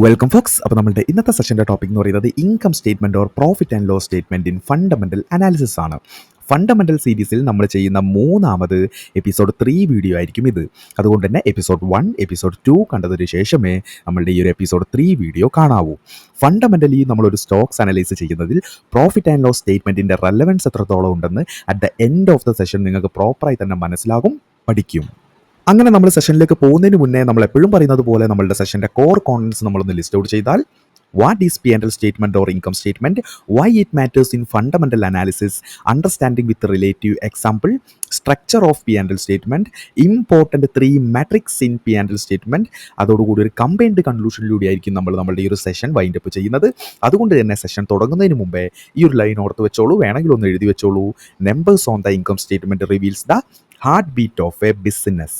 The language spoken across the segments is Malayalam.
Welcome Fox. അപ്പോൾ നമ്മളുടെ ഇന്നത്തെ സെഷൻ്റെ ടോപ്പിക് എന്ന് പറയുന്നത് income statement or profit and loss statement in fundamental analysis ആണ്. ഫണ്ടമെൻ്റൽ സീരീസിൽ നമ്മൾ ചെയ്യുന്ന മൂന്നാമത് എപ്പിസോഡ് 3 വീഡിയോ ആയിരിക്കും ഇത്. അതുകൊണ്ട് തന്നെ എപ്പിസോഡ് 1, എപ്പിസോഡ് 2 കണ്ടതിന് ശേഷമേ നമ്മളുടെ ഈ ഒരു എപ്പിസോഡ് 3 വീഡിയോ കാണാവൂ. ഫണ്ടമെൻ്റലി നമ്മളൊരു സ്റ്റോക്സ് അനലൈസ് ചെയ്യുന്നതിൽ പ്രോഫിറ്റ് ആൻഡ് ലോസ് സ്റ്റേറ്റ്മെൻറ്റിൻ്റെ റെലവൻസ് എത്രത്തോളം ഉണ്ടെന്ന് at the end of the session നിങ്ങൾക്ക് പ്രോപ്പറായി തന്നെ മനസ്സിലാകും, പഠിക്കും. അങ്ങനെ നമ്മൾ സെഷനിലേക്ക് പോകുന്നതിന് മുന്നേ നമ്മൾ എപ്പോഴും പറയുന്നത് പോലെ നമ്മളുടെ സെഷൻ്റെ കോർ കോൺസെപ്റ്റ്സ് നമ്മളൊന്ന് ലിസ്റ്റ് ഔട്ട് ചെയ്താൽ, what is P&L statement or income statement, why it matters in fundamental analysis, understanding with relative example, structure of P&L statement, important 3 matrix in P&L statement. അതോടുകൂടി ഒരു കമ്പൈൻഡ് കൺക്ലൂഷനിലൂടെ ആയിരിക്കും നമ്മളുടെ ഈ ഒരു സെഷൻ വൈൻഡ് അപ്പ് ചെയ്യുന്നത്. അതുകൊണ്ട് തന്നെ സെഷൻ തുടങ്ങുന്നതിന് മുമ്പേ ഈ ഒരു ലൈൻ ഓർത്ത് വെച്ചോളൂ, വേണമെങ്കിൽ ഒന്ന് എഴുതി വെച്ചോളൂ. Numbers on the income statement reveals the heart beat of a business.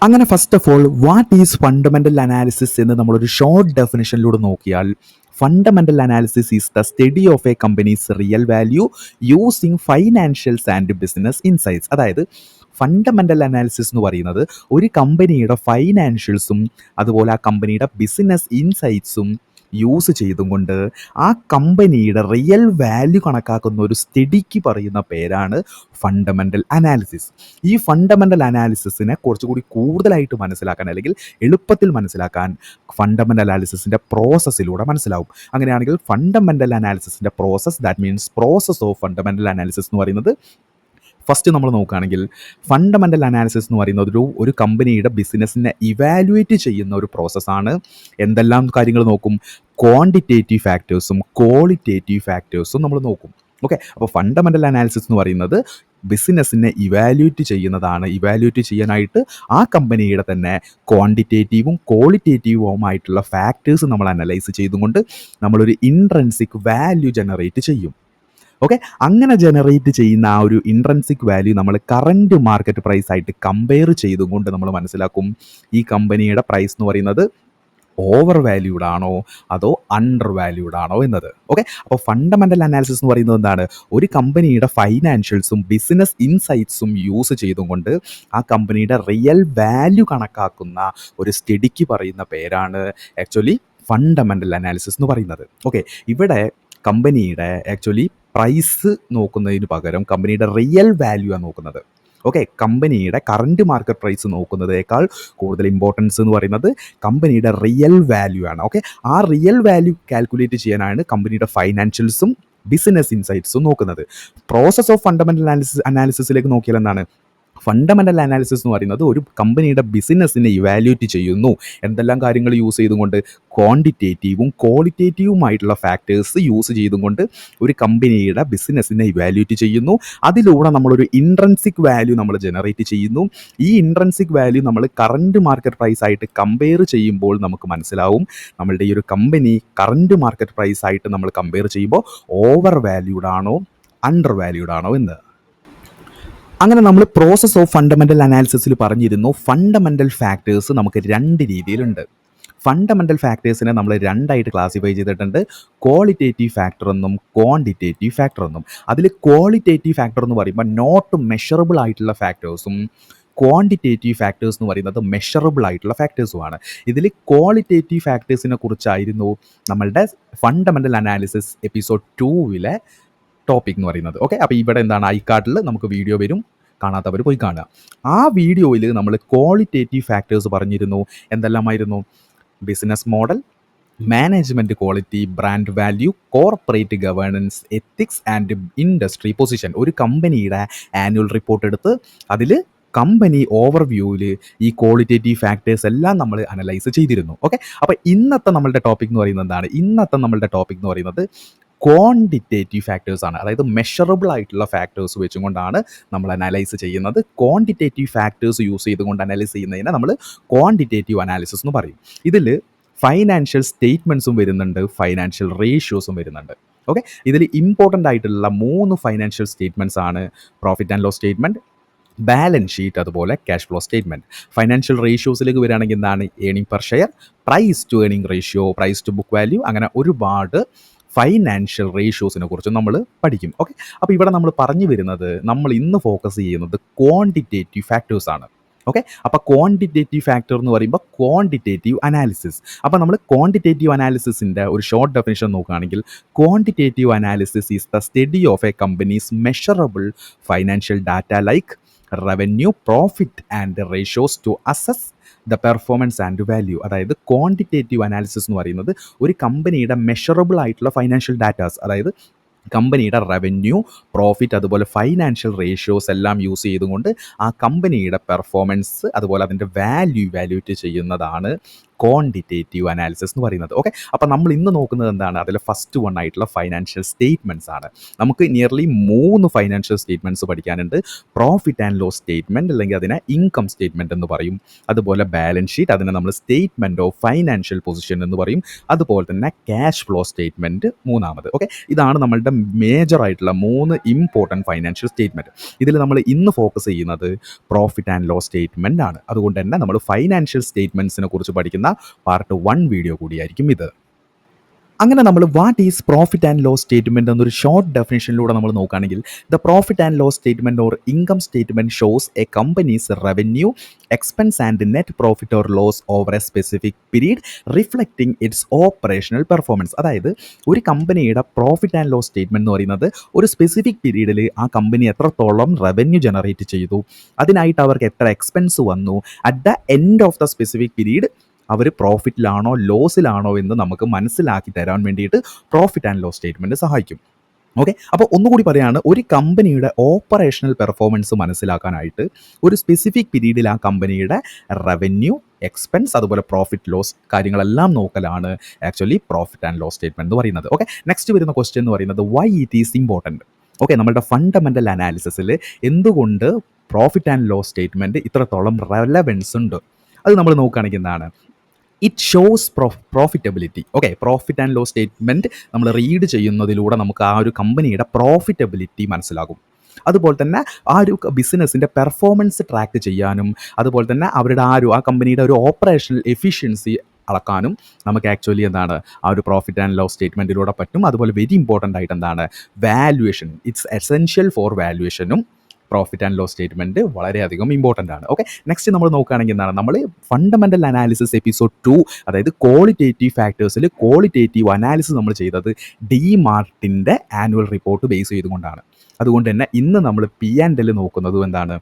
അങ്ങനെ first of all what is fundamental analysis എന്ന് നമ്മളൊരു ഷോർട്ട് ഡെഫിനിഷനിലൂടെ നോക്കിയാൽ, fundamental analysis is the study of a company's real value using financials and business insights. അതായത് ഫണ്ടമെൻ്റൽ അനാലിസിസ് എന്ന് പറയുന്നത് ഒരു കമ്പനിയുടെ ഫൈനാൻഷ്യൽസും അതുപോലെ ആ കമ്പനിയുടെ ബിസിനസ് ഇൻസൈറ്റ്സും യൂസ് ചെയ്തുകൊണ്ട് ആ കമ്പനിയുടെ റിയൽ വാല്യൂ കണക്കാക്കുന്ന ഒരു സ്റ്റഡിക്ക് പറയുന്ന പേരാണ് ഫണ്ടമെൻ്റൽ അനാലിസിസ്. ഈ ഫണ്ടമെൻ്റൽ അനാലിസിസിനെ കുറച്ചുകൂടി കൂടുതലായിട്ട് മനസ്സിലാക്കാൻ അല്ലെങ്കിൽ എളുപ്പത്തിൽ മനസ്സിലാക്കാൻ ഫണ്ടമെൻ്റൽ അനാലിസിസിൻ്റെ പ്രോസസ്സിലൂടെ മനസ്സിലാവും. അങ്ങനെയാണെങ്കിൽ ഫണ്ടമെൻ്റൽ അനാലിസിസിൻ്റെ process, that means process of fundamental analysis എന്ന് പറയുന്നത്, ഫസ്റ്റ് നമ്മൾ നോക്കുകയാണെങ്കിൽ ഫണ്ടമെൻ്റൽ അനാലിസിസ് എന്ന് പറയുന്നത് ഒരു കമ്പനിയുടെ ബിസിനസ്സിനെ ഇവാലുവേറ്റ് ചെയ്യുന്ന ഒരു പ്രോസസ്സാണ്. എന്തെല്ലാം കാര്യങ്ങൾ നോക്കും? ക്വാണ്ടിറ്റേറ്റീവ് ഫാക്ടേഴ്സും ക്വാളിറ്റേറ്റീവ് ഫാക്ടേഴ്സും നമ്മൾ നോക്കും. ഓക്കെ, അപ്പോൾ ഫണ്ടമെൻ്റൽ അനാലിസിസ് എന്ന് പറയുന്നത് ബിസിനസ്സിനെ ഇവാലുവേറ്റ് ചെയ്യുന്നതാണ്. ഇവാലുവേറ്റ് ചെയ്യാനായിട്ട് ആ കമ്പനിയുടെ തന്നെ ക്വാണ്ടിറ്റേറ്റീവും ക്വാളിറ്റേറ്റീവുമായിട്ടുള്ള ഫാക്ടേഴ്സ് നമ്മൾ അനലൈസ് ചെയ്തുകൊണ്ട് നമ്മളൊരു ഇൻട്രൻസിക് വാല്യൂ ജനറേറ്റ് ചെയ്യും. ഓക്കെ, അങ്ങനെ ജനറേറ്റ് ചെയ്യുന്ന ആ ഒരു ഇൻട്രൻസിക് വാല്യൂ നമ്മൾ കറൻറ്റ് മാർക്കറ്റ് പ്രൈസ് ആയിട്ട് കമ്പയർ ചെയ്തുകൊണ്ട് നമ്മൾ മനസ്സിലാക്കും ഈ കമ്പനിയുടെ പ്രൈസ് എന്ന് പറയുന്നത് ഓവർ വാല്യൂഡ് ആണോ അതോ അണ്ടർ വാല്യൂഡ് ആണോ എന്നത്. ഓക്കെ, അപ്പോൾ ഫണ്ടമെൻ്റൽ അനാലിസിസ് എന്ന് പറയുന്നത് എന്താണ്? ഒരു കമ്പനിയുടെ ഫൈനാൻഷ്യൽസും ബിസിനസ് ഇൻസൈറ്റ്സും യൂസ് ചെയ്തുകൊണ്ട് ആ കമ്പനിയുടെ റിയൽ വാല്യൂ കണക്കാക്കുന്ന ഒരു സ്റ്റഡിക്ക് പറയുന്ന പേരാണ് ആക്ച്വലി ഫണ്ടമെൻ്റൽ അനാലിസിസ് എന്ന് പറയുന്നത്. ഓക്കെ, ഇവിടെ കമ്പനിയുടെ ആക്ച്വലി പ്രൈസ് നോക്കുന്നതിന് പകരം കമ്പനിയുടെ റിയൽ വാല്യൂ ആണ് നോക്കുന്നത്. ഓക്കെ, കമ്പനിയുടെ കറൻറ്റ് മാർക്കറ്റ് പ്രൈസ് നോക്കുന്നതിനേക്കാൾ കൂടുതൽ ഇമ്പോർട്ടൻസ് എന്ന് പറയുന്നത് കമ്പനിയുടെ റിയൽ വാല്യൂ ആണ്. ഓക്കെ, ആ റിയൽ വാല്യൂ കാൽക്കുലേറ്റ് ചെയ്യാനാണ് കമ്പനിയുടെ ഫൈനാൻഷ്യൽസും ബിസിനസ് ഇൻസൈറ്റ്സും നോക്കുന്നത്. പ്രോസസ് ഓഫ് ഫണ്ടമെൻ്റൽ അനാലിസിസിലേക്ക് നോക്കിയാൽ എന്താണ്? ഫണ്ടമെൻ്റൽ അനാലിസിസ് എന്ന് പറയുന്നത് ഒരു കമ്പനിയുടെ ബിസിനസ്സിനെ ഇവാലുവേറ്റ് ചെയ്യുന്നു. എന്തെല്ലാം കാര്യങ്ങൾ യൂസ് ചെയ്തുകൊണ്ട്? ക്വാണ്ടിറ്റേറ്റീവും ക്വാളിറ്റേറ്റീവുമായിട്ടുള്ള ഫാക്ടേഴ്സ് യൂസ് ചെയ്തുകൊണ്ട് ഒരു കമ്പനിയുടെ ബിസിനസ്സിനെ ഇവാലുവേറ്റ് ചെയ്യുന്നു. അതിലൂടെ നമ്മളൊരു ഇൻട്രൻസിക് വാല്യൂ നമ്മൾ ജനറേറ്റ് ചെയ്യുന്നു. ഈ ഇൻട്രൻസിക് വാല്യൂ നമ്മൾ കറൻറ്റ് മാർക്കറ്റ് പ്രൈസ് ആയിട്ട് കമ്പയർ ചെയ്യുമ്പോൾ നമുക്ക് മനസ്സിലാവും നമ്മളുടെ ഈ ഒരു കമ്പനി കറൻറ്റ് മാർക്കറ്റ് പ്രൈസ് ആയിട്ട് നമ്മൾ കമ്പയർ ചെയ്യുമ്പോൾ ഓവർ വാല്യൂഡ് ആണോ അണ്ടർ വാല്യൂഡ് ആണോ എന്ന്. അങ്ങനെ നമ്മൾ പ്രോസസ് ഓഫ് ഫണ്ടമെൻ്റൽ അനാലിസിസിൽ പറഞ്ഞിരുന്നു ഫണ്ടമെൻ്റൽ ഫാക്ടേഴ്സ് നമുക്ക് 2 രീതിയിലുണ്ട്. ഫണ്ടമെൻ്റൽ ഫാക്ടേഴ്സിനെ നമ്മൾ 2ആയിട്ട് ക്ലാസിഫൈ ചെയ്തിട്ടുണ്ട്. ക്വാളിറ്റേറ്റീവ് ഫാക്ടർ എന്നും ക്വാണ്ടിറ്റേറ്റീവ് ഫാക്ടർ എന്നും. അതിൽ ക്വാളിറ്റേറ്റീവ് ഫാക്ടർ എന്ന് പറയുമ്പോൾ നോട്ട് മെഷറബിൾ ആയിട്ടുള്ള ഫാക്ടേഴ്സും ക്വാണ്ടിറ്റേറ്റീവ് ഫാക്ടേഴ്സ് എന്ന് പറയുന്നത് മെഷറബിൾ ആയിട്ടുള്ള ഫാക്ടേഴ്സുമാണ്. ഇതിൽ ക്വാളിറ്റേറ്റീവ് ഫാക്ടേഴ്സിനെ കുറിച്ചായിരുന്നു നമ്മളുടെ ഫണ്ടമെൻ്റൽ അനാലിസിസ് എപ്പിസോഡ് 2 ടോപ്പിക് എന്ന് പറയുന്നത്. ഓക്കെ, അപ്പോൾ ഇവിടെ എന്താണ്, ഐക്കാർഡിൽ നമുക്ക് വീഡിയോ വരും, കാണാത്തവർ പോയി കാണുക. ആ വീഡിയോയിൽ നമ്മൾ ക്വാളിറ്റേറ്റീവ് ഫാക്ടേഴ്സ് പറഞ്ഞിരുന്നു. എന്തെല്ലാമായിരുന്നു? Business model, management quality, brand value, corporate governance, ethics and industry position. ഒരു കമ്പനിയുടെ ആനുവൽ റിപ്പോർട്ട് എടുത്ത് അതിൽ കമ്പനി ഓവർവ്യൂവിൽ ഈ ക്വാളിറ്റേറ്റീവ് ഫാക്ടേഴ്സ് എല്ലാം നമ്മൾ അനലൈസ് ചെയ്തിരുന്നു. ഓക്കെ, അപ്പോൾ ഇന്നത്തെ നമ്മളുടെ ടോപ്പിക് എന്ന് പറയുന്നത് എന്താണ്? ഇന്നത്തെ നമ്മളുടെ ടോപ്പിക് എന്ന് പറയുന്നത് ക്വാണ്ടിറ്റേറ്റീവ് ഫാക്ടേഴ്സ് ആണ്. അതായത് മെഷറബിൾ ആയിട്ടുള്ള ഫാക്ടേഴ്സ് വെച്ചുകൊണ്ടാണ് നമ്മൾ അനലൈസ് ചെയ്യുന്നത്. ക്വാണ്ടിറ്റേറ്റീവ് ഫാക്ടേഴ്സ് യൂസ് ചെയ്തുകൊണ്ട് അനലൈസ് ചെയ്യുന്നതിനെ നമ്മൾ ക്വാണ്ടിറ്റേറ്റീവ് അനാലിസിസ് എന്ന് പറയും. ഇതിൽ ഫൈനാൻഷ്യൽ സ്റ്റേറ്റ്മെൻറ്റ്സും വരുന്നുണ്ട്, ഫൈനാൻഷ്യൽ റേഷ്യോസും വരുന്നുണ്ട്. ഓക്കെ, ഇതിൽ ഇമ്പോർട്ടൻ്റ് ആയിട്ടുള്ള 3 ഫൈനാൻഷ്യൽ സ്റ്റേറ്റ്മെൻറ്റ്സ് ആണ് profit and loss statement, balance sheet, അതുപോലെ ക്യാഷ് ഫ്ലോ സ്റ്റേറ്റ്മെൻറ്റ്. ഫൈനാൻഷ്യൽ റേഷ്യോസിലേക്ക് വരികയാണെങ്കിൽ എന്താണ് earning per share, price to earning ratio, price to book value, അങ്ങനെ ഒരുപാട് ഫൈനാൻഷ്യൽ റേഷ്യോസിനെ കുറിച്ച് നമ്മൾ പഠിക്കും. ഓക്കെ, അപ്പോൾ ഇവിടെ നമ്മൾ പറഞ്ഞു വരുന്നത്, നമ്മൾ ഇന്ന് ഫോക്കസ് ചെയ്യുന്നത് ക്വാണ്ടിറ്റേറ്റീവ് ഫാക്ടേഴ്സ് ആണ്. ഓക്കെ, അപ്പോൾ ക്വാണ്ടിറ്റേറ്റീവ് ഫാക്ടർ എന്ന് പറയുമ്പോൾ ക്വാണ്ടിറ്റേറ്റീവ് അനാലിസിസ്. അപ്പോൾ നമ്മൾ ക്വാണ്ടിറ്റേറ്റീവ് അനാലിസിസിൻ്റെ ഒരു ഷോർട്ട് ഡെഫിനിഷൻ നോക്കുകയാണെങ്കിൽ, quantitative analysis is the study of a company's measurable financial data like revenue, profit and ratios to assess the performance and value. അതായത് ക്വാണ്ടിറ്റേറ്റീവ് അനാലിസിസ് എന്ന് പറയുന്നത് ഒരു കമ്പനിയുടെ മെഷറബിൾ ആയിട്ടുള്ള ഫൈനാൻഷ്യൽ ഡാറ്റാസ്, അതായത് കമ്പനിയുടെ റവന്യൂ, പ്രോഫിറ്റ്, അതുപോലെ ഫൈനാൻഷ്യൽ റേഷ്യോസ് എല്ലാം യൂസ് ചെയ്തുകൊണ്ട് ആ കമ്പനിയുടെ പെർഫോമൻസ് അതുപോലെ അതിൻ്റെ വാല്യൂ വാല്യൂറ്റ് ചെയ്യുന്നതാണ് ക്വാണ്ടിറ്റേറ്റീവ് അനാലിസിസ് എന്ന് പറയുന്നത്. ഓക്കെ, അപ്പോൾ നമ്മൾ ഇന്ന് നോക്കുന്നത് എന്താണ്, അതിൽ ഫസ്റ്റ് വൺ ആയിട്ടുള്ള ഫൈനാൻഷ്യൽ സ്റ്റേറ്റ്മെൻറ്റ്സ് ആണ്. നമുക്ക് നിയർലി 3 ഫൈനാൻഷ്യൽ സ്റ്റേറ്റ്മെൻറ്റ്സ് പഠിക്കാനുണ്ട്. പ്രോഫിറ്റ് ആൻഡ് ലോസ് സ്റ്റേറ്റ്മെൻറ്റ്, അല്ലെങ്കിൽ അതിനെ ഇൻകം സ്റ്റേറ്റ്മെൻറ്റ് എന്ന് പറയും. അതുപോലെ ബാലൻസ് ഷീറ്റ്, അതിനെ നമ്മൾ സ്റ്റേറ്റ്മെൻറ്റ് ഓഫ് ഫൈനാൻഷ്യൽ പൊസിഷൻ എന്ന് പറയും. അതുപോലെ തന്നെ ക്യാഷ് ഫ്ലോ സ്റ്റേറ്റ്മെൻറ്റ് മൂന്നാമത്. ഓക്കെ, ഇതാണ് നമ്മളുടെ മേജർ ആയിട്ടുള്ള 3 ഇമ്പോർട്ടൻറ്റ് ഫൈനാൻഷ്യൽ സ്റ്റേറ്റ്മെൻറ്റ്. ഇതിൽ നമ്മൾ ഇന്ന് ഫോക്കസ് ചെയ്യുന്നത് പ്രോഫിറ്റ് ആൻഡ് ലോസ് സ്റ്റേറ്റ്മെൻറ്റ് ആണ്. അതുകൊണ്ട് തന്നെ നമ്മൾ ഫൈനാൻഷ്യൽ സ്റ്റേറ്റ്മെൻറ്റ്സിനെ കുറിച്ച് പഠിക്കുന്ന പാർട്ട് 1 വീഡിയോ കൂടിയായിരിക്കും ഇത്. അങ്ങനെ നമ്മൾ what is profit and loss statement എന്നൊരു ഷോർട്ട് ഡെഫിനിഷനിലൂടെ നമ്മൾ നോക്കുകയാണെങ്കിൽ, the profit and loss statement or income statement shows a company's revenue, expense and net profit or loss over a specific period reflecting its operational performance. അതായത് ഒരു കമ്പനിയുടെ പ്രോഫിറ്റ് ആൻഡ് ലോസ് സ്റ്റേറ്റ്മെൻറ്റ് എന്ന് പറയുന്നത് ഒരു സ്പെസിഫിക് പീരീഡിൽ ആ കമ്പനി എത്രത്തോളം റവന്യൂ ജനറേറ്റ് ചെയ്തു, അതിനായിട്ട് അവർക്ക് എത്ര എക്സ്പെൻസ് വന്നു, at the end of the specific period അവർ പ്രോഫിറ്റിലാണോ ലോസിലാണോ എന്ന് നമുക്ക് മനസ്സിലാക്കി തരാൻ വേണ്ടിയിട്ട് പ്രോഫിറ്റ് ആൻഡ് ലോസ് സ്റ്റേറ്റ്മെൻറ്റ് സഹായിക്കും. ഓക്കെ, അപ്പോൾ ഒന്നുകൂടി പറയുകയാണ്, ഒരു കമ്പനിയുടെ ഓപ്പറേഷണൽ പെർഫോമൻസ് മനസ്സിലാക്കാനായിട്ട് ഒരു സ്പെസിഫിക് പീരീഡിൽ ആ കമ്പനിയുടെ റവന്യൂ, എക്സ്പെൻസ്, അതുപോലെ പ്രോഫിറ്റ് ലോസ് കാര്യങ്ങളെല്ലാം നോക്കലാണ് actually profit and loss statement എന്ന് പറയുന്നത്. ഓക്കെ, നെക്സ്റ്റ് വരുന്ന ക്വസ്റ്റ്യൻ എന്ന് പറയുന്നത് why it is important. Okay, നമ്മളുടെ ഫണ്ടമെൻ്റൽ അനാലിസിസിൽ എന്തുകൊണ്ട് പ്രോഫിറ്റ് ആൻഡ് ലോസ് സ്റ്റേറ്റ്മെൻറ്റ് ഇത്രത്തോളം റെലവൻസ് ഉണ്ട്, അത് നമ്മൾ നോക്കുകയാണെങ്കിൽ എന്താണ്, it shows profitability. Okay, profit and loss statement നമ്മൾ റീഡ് ചെയ്യുന്നതിലൂടെ നമുക്ക് ആ ഒരു കമ്പനിയുടെ പ്രോഫിറ്റബിലിറ്റി മനസ്സിലാകും. അതുപോലെ തന്നെ ആ ഒരു ബിസിനസ്സിൻ്റെ പെർഫോമൻസ് ട്രാക്ക് ചെയ്യാനും, അതുപോലെ തന്നെ അവരുടെ ആ കമ്പനിയുടെ ഒരു ഓപ്പറേഷണൽ എഫിഷ്യൻസി അളക്കാനും നമുക്ക് ആക്ച്വലി എന്താണ് ആ ഒരു പ്രോഫിറ്റ് ആൻഡ് ലോസ് സ്റ്റേറ്റ്മെൻറ്റിലൂടെ പറ്റും. അതുപോലെ വെരി ഇമ്പോർട്ടൻ്റ് ആയിട്ട് എന്താണ് വാല്യുവേഷൻ, ഇറ്റ്സ് എസെൻഷ്യൽ ഫോർ വാല്യുവേഷനും പ്രോഫിറ്റ് ആൻഡ് ലോസ് സ്റ്റേറ്റ്മെൻറ്റ് വളരെയധികം ഇമ്പോർട്ടൻ്റ് ആണ്. ഓക്കെ, നെക്സ്റ്റ് നമ്മൾ നോക്കുകയാണെങ്കിൽ എന്താണ്, നമ്മൾ ഫണ്ടമെൻ്റൽ അനാലിസിസ് എപ്പിസോഡ് 2, അതായത് ക്വാളിറ്റേറ്റീവ് ഫാക്ടേഴ്സിൽ ക്വാളിറ്റേറ്റീവ് അനാലിസിസ് നമ്മൾ ചെയ്തത് DMart ആനുവൽ റിപ്പോർട്ട് ബേസ് ചെയ്തുകൊണ്ടാണ്. അതുകൊണ്ട് തന്നെ ഇന്ന് നമ്മൾ P&L നോക്കുന്നതും എന്താണ്,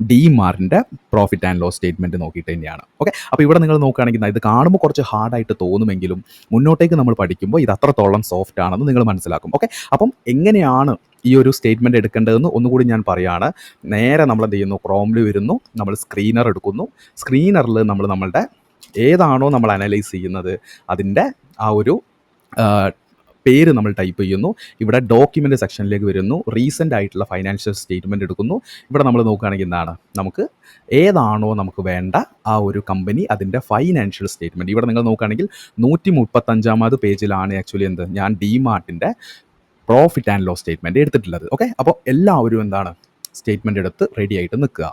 DMart profit and loss statement നോക്കിയിട്ട് തന്നെയാണ്. ഓക്കെ, അപ്പോൾ ഇവിടെ നിങ്ങൾ നോക്കുകയാണെങ്കിൽ ഇത് കാണുമ്പോൾ കുറച്ച് ഹാർഡായിട്ട് തോന്നുമെങ്കിലും മുന്നോട്ടേക്ക് നമ്മൾ പഠിക്കുമ്പോൾ ഇത് അത്രത്തോളം സോഫ്റ്റ് ആണെന്ന് നിങ്ങൾ മനസ്സിലാക്കും. ഓക്കെ, അപ്പം എങ്ങനെയാണ് ഈ ഒരു സ്റ്റേറ്റ്മെൻറ്റ് എടുക്കേണ്ടതെന്ന് ഒന്നുകൂടി ഞാൻ പറയുകയാണ്. നേരെ നമ്മൾ എന്ത് ചെയ്യുന്നു, ക്രോമിൽ വരുന്നു, നമ്മൾ സ്ക്രീനർ എടുക്കുന്നു. സ്ക്രീനറിൽ നമ്മളുടെ ഏതാണോ നമ്മൾ അനലൈസ് ചെയ്യുന്നത് അതിൻ്റെ ആ ഒരു പേര് നമ്മൾ ടൈപ്പ് ചെയ്യുന്നു. ഇവിടെ ഡോക്യുമെൻ്റ് സെക്ഷനിലേക്ക് വരുന്നു, റീസെൻ്റ് ആയിട്ടുള്ള ഫൈനാൻഷ്യൽ സ്റ്റേറ്റ്മെൻറ്റ് എടുക്കുന്നു. ഇവിടെ നമ്മൾ നോക്കുകയാണെങ്കിൽ എന്താണ്, നമുക്ക് ഏതാണോ നമുക്ക് വേണ്ട ആ ഒരു കമ്പനി അതിൻ്റെ ഫൈനാൻഷ്യൽ സ്റ്റേറ്റ്മെൻറ്റ്, ഇവിടെ നിങ്ങൾ നോക്കുകയാണെങ്കിൽ 135 പേജിലാണ് ആക്ച്വലി ഞാൻ DMart profit and loss statement എടുത്തിട്ടുള്ളത്. ഓക്കെ, അപ്പോൾ എല്ലാവരും എന്താണ് സ്റ്റേറ്റ്മെൻറ്റ് എടുത്ത് റെഡി ആയിട്ട് നിൽക്കുക.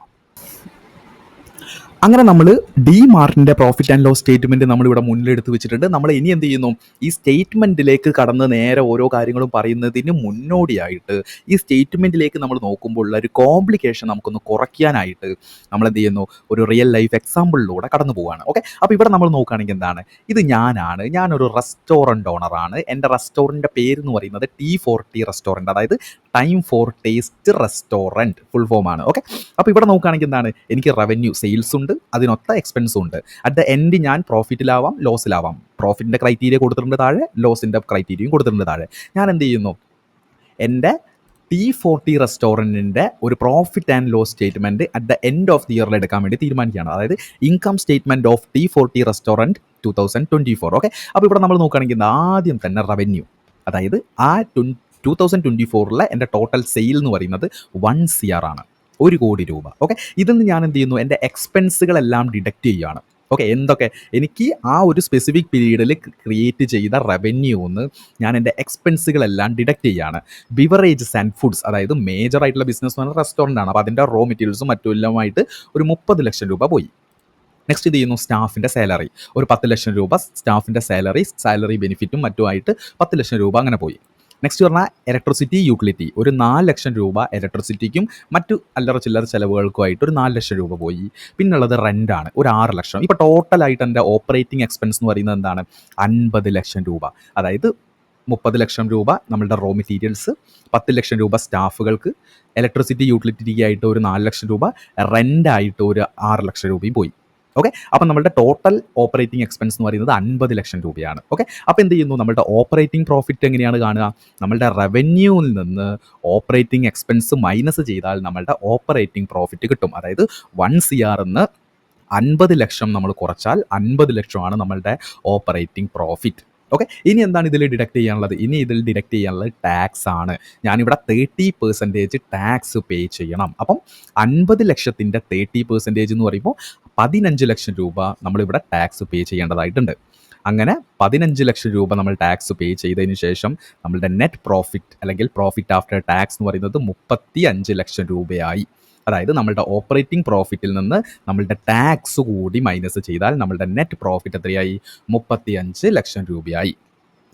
അങ്ങനെ നമ്മൾ DMart profit and loss statement നമ്മളിവിടെ മുന്നിലെടുത്ത് വെച്ചിട്ടുണ്ട്. നമ്മൾ ഇനി എന്ത് ചെയ്യുന്നു, ഈ സ്റ്റേറ്റ്മെൻറ്റിലേക്ക് കടന്ന് നേരെ ഓരോ കാര്യങ്ങളും പറയുന്നതിന് മുന്നോടിയായിട്ട് ഈ സ്റ്റേറ്റ്മെൻറ്റിലേക്ക് നമ്മൾ നോക്കുമ്പോൾ ഉള്ള ഒരു കോംപ്ലിക്കേഷൻ നമുക്കൊന്ന് കുറയ്ക്കാനായിട്ട് നമ്മൾ എന്ത് ചെയ്യുന്നു, ഒരു റിയൽ ലൈഫ് എക്സാമ്പിളിലൂടെ കടന്നു പോവുകയാണ്. ഓക്കെ, അപ്പോൾ ഇവിടെ നമ്മൾ നോക്കുകയാണെങ്കിൽ എന്താണ്, ഇത് ഞാനൊരു റെസ്റ്റോറൻറ്റ് ഓണറാണ്. എൻ്റെ റെസ്റ്റോറൻറ്റിൻ്റെ പേര് എന്ന് പറയുന്നത് T40 റെസ്റ്റോറൻറ്റ്, അതായത് time for taste restaurant full ഫോമാണ്. ഓക്കെ, അപ്പോൾ ഇവിടെ നോക്കുകയാണെങ്കിൽ എന്താണ്, എനിക്ക് റവന്യൂ, സെയിൽസ് ഉണ്ട്, അതിനൊത്ത എക്സ്പെൻസും ഉണ്ട്. അറ്റ് ദ എൻഡ് ഞാൻ പ്രോഫിറ്റിലാവാം ലോസിലാവാം. പ്രോഫിറ്റിൻ്റെ ക്രൈറ്റീരിയ കൊടുത്തിട്ടുണ്ട് താഴെ, ലോസിൻ്റെ ക്രൈറ്റീരിയയും കൊടുത്തിട്ടുണ്ട് താഴെ. ഞാൻ എന്ത് ചെയ്യുന്നു, എൻ്റെ T40 റെസ്റ്റോറൻറ്റിൻ്റെ ഒരു profit and loss statement at the end of the ഇയറിൽ എടുക്കാൻ വേണ്ടി തീരുമാനിക്കുകയാണ്. അതായത് income statement of T40 restaurant 2024. Okay, അപ്പോൾ ഇവിടെ നമ്മൾ നോക്കുകയാണെങ്കിൽ ആദ്യം തന്നെ റവന്യൂ, അതായത് ആ 2024 എൻ്റെ ടോട്ടൽ സെയിൽ എന്ന് പറയുന്നത് 1 CR ആണ്, 1 കോടി രൂപ. ഓക്കെ, ഇതിൽ നിന്ന് ഞാൻ എന്ത് ചെയ്യുന്നു, എൻ്റെ എക്സ്പെൻസുകളെല്ലാം ഡിഡക്റ്റ് ചെയ്യുകയാണ്. ഓക്കെ, എന്തൊക്കെ എനിക്ക് ആ ഒരു സ്പെസിഫിക് പീരീഡിൽ ക്രിയേറ്റ് ചെയ്ത റവന്യൂന്ന് ഞാൻ എൻ്റെ എക്സ്പെൻസുകളെല്ലാം ഡിഡക്റ്റ് ചെയ്യാണ്. ബിവറേജസ് ആൻഡ് ഫുഡ്സ്, അതായത് മേജർ ആയിട്ടുള്ള ബിസിനസ് എന്ന് പറഞ്ഞാൽ റെസ്റ്റോറൻ്റ് ആണ്. അപ്പോൾ അതിൻ്റെ റോ മെറ്റീരിയൽസും മറ്റും എല്ലാമായിട്ട് ഒരു 30 ലക്ഷം രൂപ പോയി. നെക്സ്റ്റ് ഇത് ചെയ്യുന്നു സ്റ്റാഫിൻ്റെ സാലറി, ഒരു 10 ലക്ഷം രൂപ സ്റ്റാഫിൻ്റെ സാലറി ബെനിഫിറ്റും മറ്റുമായിട്ട് 10 ലക്ഷം രൂപ അങ്ങനെ പോയി. നെക്സ്റ്റ് പറഞ്ഞാൽ ഇലക്ട്രിസിറ്റി യൂട്ടിലിറ്റി, ഒരു 4 ലക്ഷം രൂപ ഇലക്ട്രിസിറ്റിക്കും മറ്റു അല്ലറ ചില്ലറ ചിലവുകൾക്കുമായിട്ട് ഒരു 4 ലക്ഷം രൂപ പോയി. പിന്നുള്ളത് റെൻ്റാണ്, ഒരു 6 ലക്ഷം. ഇപ്പോൾ ടോട്ടലായിട്ട് എൻ്റെ ഓപ്പറേറ്റിംഗ് എക്സ്പെൻസ് എന്ന് പറയുന്നത് എന്താണ്? 50 ലക്ഷം രൂപ. അതായത് 30 ലക്ഷം രൂപ നമ്മളുടെ റോ മെറ്റീരിയൽസ്, 10 ലക്ഷം രൂപ സ്റ്റാഫുകൾക്ക്, ഇലക്ട്രിസിറ്റി യൂട്ടിലിറ്റിക്കായിട്ട് ഒരു 4 ലക്ഷം രൂപ, റെൻ്റായിട്ട് ഒരു 6 ലക്ഷം രൂപയും പോയി. ഓക്കെ, അപ്പം നമ്മളുടെ ടോട്ടൽ ഓപ്പറേറ്റിംഗ് എക്സ്പെൻസ് എന്ന് പറയുന്നത് 50 ലക്ഷം രൂപയാണ്. ഓക്കെ, അപ്പോൾ എന്ത് ചെയ്യുന്നു? നമ്മളുടെ ഓപ്പറേറ്റിംഗ് പ്രോഫിറ്റ് എങ്ങനെയാണ് കാണുക? നമ്മളുടെ റവന്യൂവിൽ നിന്ന് ഓപ്പറേറ്റിംഗ് എക്സ്പെൻസ് മൈനസ് ചെയ്താൽ നമ്മളുടെ ഓപ്പറേറ്റിംഗ് പ്രോഫിറ്റ് കിട്ടും. അതായത് 1 CR എന്ന് 50 ലക്ഷം നമ്മൾ കുറച്ചാൽ 50 ലക്ഷമാണ് നമ്മളുടെ ഓപ്പറേറ്റിംഗ് പ്രോഫിറ്റ്. ഓക്കെ, ഇനി എന്താണ് ഇതിൽ ഡിഡക്റ്റ് ചെയ്യാനുള്ളത്? ഇനി ഇതിൽ ഡിഡക്റ്റ് ചെയ്യാനുള്ളത് ടാക്സ് ആണ്. ഞാനിവിടെ 30% ടാക്സ് പേ ചെയ്യണം. അപ്പം 50 ലക്ഷത്തിൻ്റെ 30% എന്ന് പറയുമ്പോൾ 15 ലക്ഷം രൂപ നമ്മളിവിടെ ടാക്സ് പേ ചെയ്യേണ്ടതായിട്ടുണ്ട്. അങ്ങനെ 15 ലക്ഷം രൂപ നമ്മൾ ടാക്സ് പേ ചെയ്തതിന് ശേഷം നമ്മളുടെ നെറ്റ് പ്രോഫിറ്റ് അല്ലെങ്കിൽ പ്രോഫിറ്റ് ആഫ്റ്റർ ടാക്സ് എന്ന് പറയുന്നത് 35 ലക്ഷം രൂപയായി. അതായത് നമ്മളുടെ ഓപ്പറേറ്റിംഗ് പ്രോഫിറ്റിൽ നിന്ന് നമ്മളുടെ ടാക്സ് കൂടി മൈനസ് ചെയ്താൽ നമ്മളുടെ നെറ്റ് പ്രോഫിറ്റ് എത്രയായി? 35 ലക്ഷം രൂപയായി.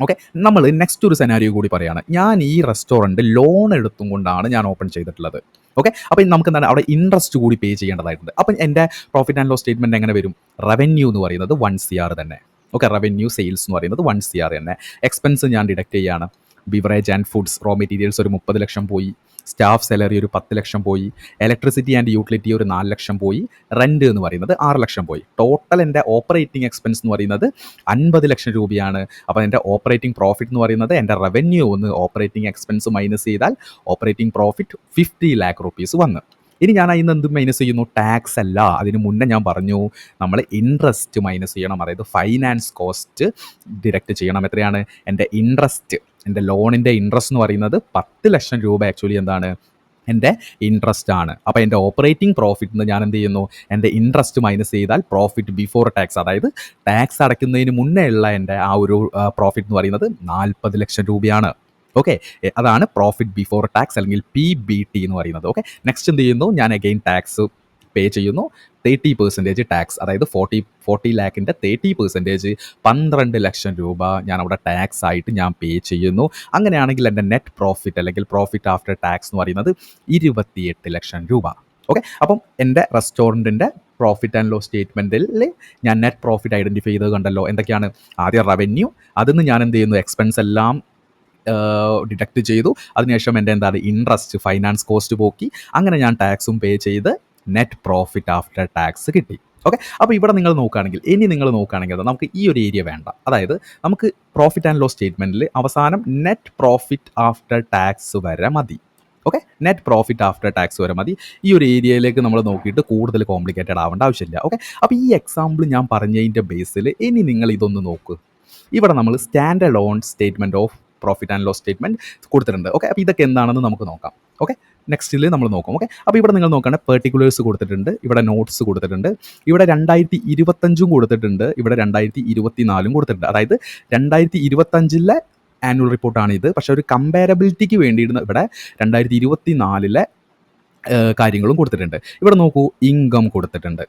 ഓക്കെ, നമ്മൾ നെക്സ്റ്റ് ഒരു സെനാരിയോ കൂടി പറയുകയാണ്. ഞാൻ ഈ റെസ്റ്റോറൻറ്റ് ലോൺ എടുത്തും കൊണ്ടാണ് ഞാൻ ഓപ്പൺ ചെയ്തിട്ടുള്ളത്. ഓക്കെ, അപ്പോൾ നമുക്ക് എന്താണ് അവിടെ ഇൻട്രസ്റ്റ് കൂടി പേ ചെയ്യേണ്ടതായിട്ടുണ്ട്. അപ്പം എൻ്റെ പ്രോഫിറ്റ് ആൻഡ് ലോസ് സ്റ്റേറ്റ്മെൻറ്റ് എങ്ങനെ വരും? റവന്യൂ എന്ന് പറയുന്നത് 1 CR തന്നെ. ഓക്കെ, റവന്യൂ സെയിൽസ് എന്ന് പറയുന്നത് 1 CR തന്നെ. എക്സ്പെൻസ് ഞാൻ ഡിഡക്റ്റ് ചെയ്യാണ്. Beverage and foods raw materials ഒരു 30 ലക്ഷം പോയി, സ്റ്റാഫ് സാലറി ഒരു 10 ലക്ഷം പോയി, ഇലക്ട്രിസിറ്റി ആൻഡ് യൂട്ടിലിറ്റി ഒരു 4 ലക്ഷം പോയി, റെൻറ്റ് എന്ന് പറയുന്നത് 6 ലക്ഷം പോയി. ടോട്ടൽ എൻ്റെ ഓപ്പറേറ്റിംഗ് എക്സ്പെൻസ് എന്ന് പറയുന്നത് 50 ലക്ഷം രൂപയാണ്. അപ്പോൾ എൻ്റെ ഓപ്പറേറ്റിംഗ് പ്രോഫിറ്റ് എന്ന് പറയുന്നത് എൻ്റെ റവന്യൂ ഒന്ന് ഓപ്പറേറ്റിംഗ് എക്സ്പെൻസ് മൈനസ് ചെയ്താൽ ഓപ്പറേറ്റിംഗ് പ്രോഫിറ്റ് 50 lakh rupees വന്ന്. ഇനി ഞാൻ അതിൽ നിന്ന് എന്ത് മൈനസ് ചെയ്യുന്നു? ടാക്സ് അല്ല, അതിന് മുന്നേ ഞാൻ പറഞ്ഞു നമ്മൾ ഇൻട്രസ്റ്റ് മൈനസ് ചെയ്യണം. അതായത് ഫൈനാൻസ് കോസ്റ്റ് ഡിഡക്റ്റ് ചെയ്യണം. എത്രയാണ്? എൻ്റെ ഇൻട്രസ്റ്റ്, എൻ്റെ ലോണിൻ്റെ ഇൻട്രസ്റ്റ് എന്ന് പറയുന്നത് 10 ലക്ഷം രൂപ ആക്ച്വലി എന്താണ്? എൻ്റെ ഇൻട്രസ്റ്റ് ആണ്. അപ്പോൾ എൻ്റെ ഓപ്പറേറ്റിംഗ് പ്രോഫിറ്റ് നിന്ന് ഞാൻ എന്ത് ചെയ്യുന്നു? എൻ്റെ ഇൻട്രസ്റ്റ് മൈനസ് ചെയ്താൽ പ്രോഫിറ്റ് ബിഫോർ ടാക്സ്, അതായത് ടാക്സ് അടയ്ക്കുന്നതിന് മുന്നേ ഉള്ള എൻ്റെ ആ ഒരു പ്രോഫിറ്റ് എന്ന് പറയുന്നത് 40 ലക്ഷം രൂപയാണ്. ഓക്കെ, അതാണ് പ്രോഫിറ്റ് ബിഫോർ ടാക്സ് അല്ലെങ്കിൽ PBT എന്ന് പറയുന്നത്. ഓക്കെ, നെക്സ്റ്റ് എന്ത് ചെയ്യുന്നു? ഞാൻ അഗെയിൻ ടാക്സ് പേ ചെയ്യുന്നു. 30% ടാക്സ്, അതായത് 40 ലാക്കിൻ്റെ 30% 12 ലക്ഷം രൂപ ഞാൻ അവിടെ ടാക്സ് ആയിട്ട് ഞാൻ പേ ചെയ്യുന്നു. അങ്ങനെയാണെങ്കിൽ എൻ്റെ നെറ്റ് പ്രോഫിറ്റ് അല്ലെങ്കിൽ പ്രോഫിറ്റ് ആഫ്റ്റർ ടാക്സ് എന്ന് പറയുന്നത് 28 ലക്ഷം രൂപ. ഓക്കെ, അപ്പം എൻ്റെ റെസ്റ്റോറൻറ്റിൻ്റെ പ്രോഫിറ്റ് ആൻഡ് ലോസ് സ്റ്റേറ്റ്മെൻറ്റിൽ ഞാൻ നെറ്റ് പ്രോഫിറ്റ് ഐഡൻറ്റിഫൈ ചെയ്തത് കണ്ടല്ലോ. എന്തൊക്കെയാണ്? ആദ്യം റവന്യൂ, അതിൽ നിന്ന് ഞാൻ എന്ത് ചെയ്യുന്നു? എക്സ്പെൻസ് എല്ലാം ഡിഡക്റ്റ് ചെയ്തു. അതിനുശേഷം എൻ്റെ എന്താണ്? ഇൻട്രസ്റ്റ്, ഫൈനാൻസ് കോസ്റ്റ് പോക്കി. അങ്ങനെ ഞാൻ ടാക്സും പേ ചെയ്ത് നെറ്റ് പ്രോഫിറ്റ് ആഫ്റ്റർ ടാക്സ് കിട്ടി. ഓക്കെ, അപ്പോൾ ഇവിടെ നിങ്ങൾ നോക്കുകയാണെങ്കിൽ നമുക്ക് ഈ ഒരു ഏരിയ വേണ്ട. അതായത് നമുക്ക് പ്രോഫിറ്റ് ആൻഡ് ലോസ് സ്റ്റേറ്റ്മെൻറ്റിൽ അവസാനം നെറ്റ് പ്രോഫിറ്റ് ആഫ്റ്റർ ടാക്സ് വരെ മതി. Okay, net profit after tax വരെ മതി. ഈ ഒരു ഏരിയയിലേക്ക് നമ്മൾ നോക്കിയിട്ട് കൂടുതൽ കോംപ്ലിക്കേറ്റഡ് ആവേണ്ട ആവശ്യമില്ല. ഓക്കെ, അപ്പോൾ ഈ എക്സാമ്പിൾ ഞാൻ പറഞ്ഞതിൻ്റെ ബേസിൽ ഇനി നിങ്ങൾ ഇതൊന്ന് നോക്ക്. ഇവിടെ നമ്മൾ standalone statement of profit and loss statement കൊടുത്തിട്ടുണ്ട്. ഓക്കെ, അപ്പോൾ ഇതൊക്കെ എന്താണെന്ന് നമുക്ക് നോക്കാം. ഓക്കെ, നെക്സ്റ്റിൽ നമ്മൾ നോക്കും. ഓക്കെ, അപ്പോൾ ഇവിടെ നിങ്ങൾ നോക്കുകയാണെങ്കിൽ പെർട്ടിക്കുലേഴ്സ് കൊടുത്തിട്ടുണ്ട്, ഇവിടെ നോട്ട്സ് കൊടുത്തിട്ടുണ്ട്, ഇവിടെ 2025 കൊടുത്തിട്ടുണ്ട്, ഇവിടെ 2024 കൊടുത്തിട്ടുണ്ട്. അതായത് 2025 ആനുവൽ റിപ്പോർട്ടാണ് ഇത്. പക്ഷേ ഒരു കമ്പാരബിലിറ്റിക്ക് വേണ്ടിയിട്ട് ഇവിടെ 2024 കാര്യങ്ങളും കൊടുത്തിട്ടുണ്ട്. ഇവിടെ നോക്കൂ, ഇൻകം കൊടുത്തിട്ടുണ്ട്,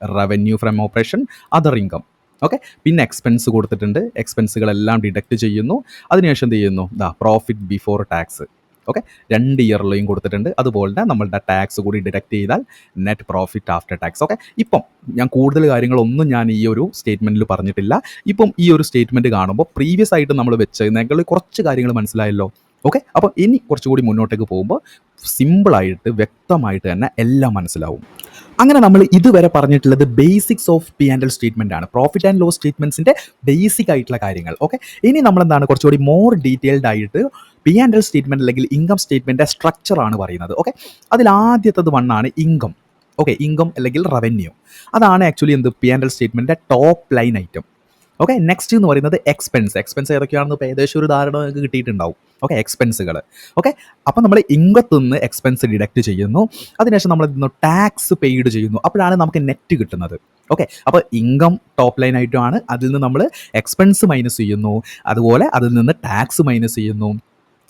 revenue from operation, other income. Okay, പിന്നെ എക്സ്പെൻസ് കൊടുത്തിട്ടുണ്ട്, എക്സ്പെൻസുകളെല്ലാം ഡിഡക്റ്റ് ചെയ്യുന്നു. അതിനുശേഷം എന്ത് ചെയ്യുന്നു? Profit before tax. ഓക്കെ, 2 ഇയറിലെയും കൊടുത്തിട്ടുണ്ട്. അതുപോലെ തന്നെ നമ്മളുടെ ടാക്സ് കൂടി ഡിഡക്റ്റ് ചെയ്താൽ net profit after tax. Okay, ഇപ്പം ഞാൻ കൂടുതൽ കാര്യങ്ങളൊന്നും ഞാൻ ഈ ഒരു സ്റ്റേറ്റ്മെൻറ്റിൽ പറഞ്ഞിട്ടില്ല. ഇപ്പം ഈ ഒരു സ്റ്റേറ്റ്മെൻറ്റ് കാണുമ്പോൾ പ്രീവിയസ് ആയിട്ട് നമ്മൾ വെച്ചതിനേക്കാൾ കുറച്ച് കാര്യങ്ങൾ മനസ്സിലായല്ലോ. ഓക്കെ, അപ്പോൾ ഇനി കുറച്ചുകൂടി മുന്നോട്ടേക്ക് പോകുമ്പോൾ സിമ്പിളായിട്ട് വ്യക്തമായിട്ട് തന്നെ എല്ലാം മനസ്സിലാവും. അങ്ങനെ നമ്മൾ ഇതുവരെ പറഞ്ഞിട്ടുള്ളത് ബേസിക്സ് ഓഫ് P&L സ്റ്റേറ്റ്മെൻ്റ് ആണ്, പ്രോഫിറ്റ് ആൻഡ് ലോസ് സ്റ്റേറ്റ്മെൻറ്റ്സിൻ്റെ ബേസിക് ആയിട്ടുള്ള കാര്യങ്ങൾ. ഓക്കെ, ഇനി നമ്മളെന്താണ് കുറച്ചുകൂടി മോർ ഡീറ്റെയിൽഡ് ആയിട്ട് P&L സ്റ്റേറ്റ്മെൻറ്റ് അല്ലെങ്കിൽ ഇൻകം സ്റ്റേറ്റ്മെൻറ്റിൻ്റെ സ്ട്രക്ചറാണ് പറയുന്നത്. ഓക്കെ, അതിൽ ആദ്യത്തത് വണ്ണാണ് ഇൻകം. ഓക്കെ, ഇൻകം അല്ലെങ്കിൽ റവന്യൂ, അതാണ് ആക്ച്വലി എന്ത് P&L സ്റ്റേറ്റ്മെൻറ്റിൻ്റെ top line item. Okay, next എന്ന് പറയുന്നത് എക്സ്പെൻസ് ഏതൊക്കെയാണെന്ന് ഇപ്പോൾ ഏകദേശം ഒരു ധാരണ നിങ്ങൾക്ക് കിട്ടിയിട്ടുണ്ടാവും. ഓക്കെ, എക്സ്പെൻസുകൾ. ഓക്കെ, അപ്പോൾ നമ്മൾ ഇൻകത്തിൽ നിന്ന് എക്സ്പെൻസ് ഡിഡക്റ്റ് ചെയ്യുന്നു. അതിനുശേഷം നമ്മൾ ടാക്സ് പെയ്ഡ് ചെയ്യുന്നു. അപ്പോഴാണ് നമുക്ക് നെറ്റ് കിട്ടുന്നത്. ഓക്കെ, അപ്പോൾ ഇൻകം ടോപ്പ് ലൈൻ ആയിട്ടുമാണ്. അതിൽ നിന്ന് നമ്മൾ എക്സ്പെൻസ് മൈനസ് ചെയ്യുന്നു, അതുപോലെ അതിൽ നിന്ന് ടാക്സ് മൈനസ് ചെയ്യുന്നു.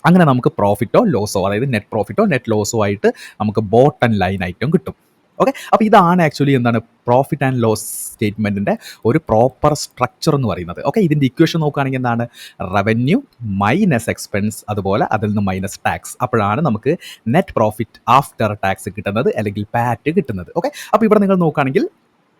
അങ്ങനെ നമുക്ക് പ്രോഫിറ്റോ ലോസോ, അതായത് നെറ്റ് പ്രോഫിറ്റോ നെറ്റ് ലോസോ ആയിട്ട് നമുക്ക് ബോട്ടം ലൈൻ ആയിട്ടും കിട്ടും. ഓക്കെ, അപ്പോൾ ഇതാണ് ആക്ച്വലി എന്താണ് പ്രോഫിറ്റ് ആൻഡ് ലോസ് സ്റ്റേറ്റ്മെൻറ്റിൻ്റെ ഒരു പ്രോപ്പർ സ്ട്രക്ചർ എന്ന് പറയുന്നത്. ഓക്കെ, ഇതിൻ്റെ ഇക്വേഷൻ നോക്കുകയാണെങ്കിൽ എന്താണ് റവന്യൂ മൈനസ് എക്സ്പെൻസ്, അതുപോലെ അതിൽ നിന്ന് മൈനസ് ടാക്സ്. അപ്പോഴാണ് നമുക്ക് നെറ്റ് പ്രോഫിറ്റ് ആഫ്റ്റർ ടാക്സ് കിട്ടുന്നത്, അല്ലെങ്കിൽ പാറ്റ് കിട്ടുന്നത്. ഓക്കെ, അപ്പോൾ ഇവിടെ നിങ്ങൾ നോക്കുകയാണെങ്കിൽ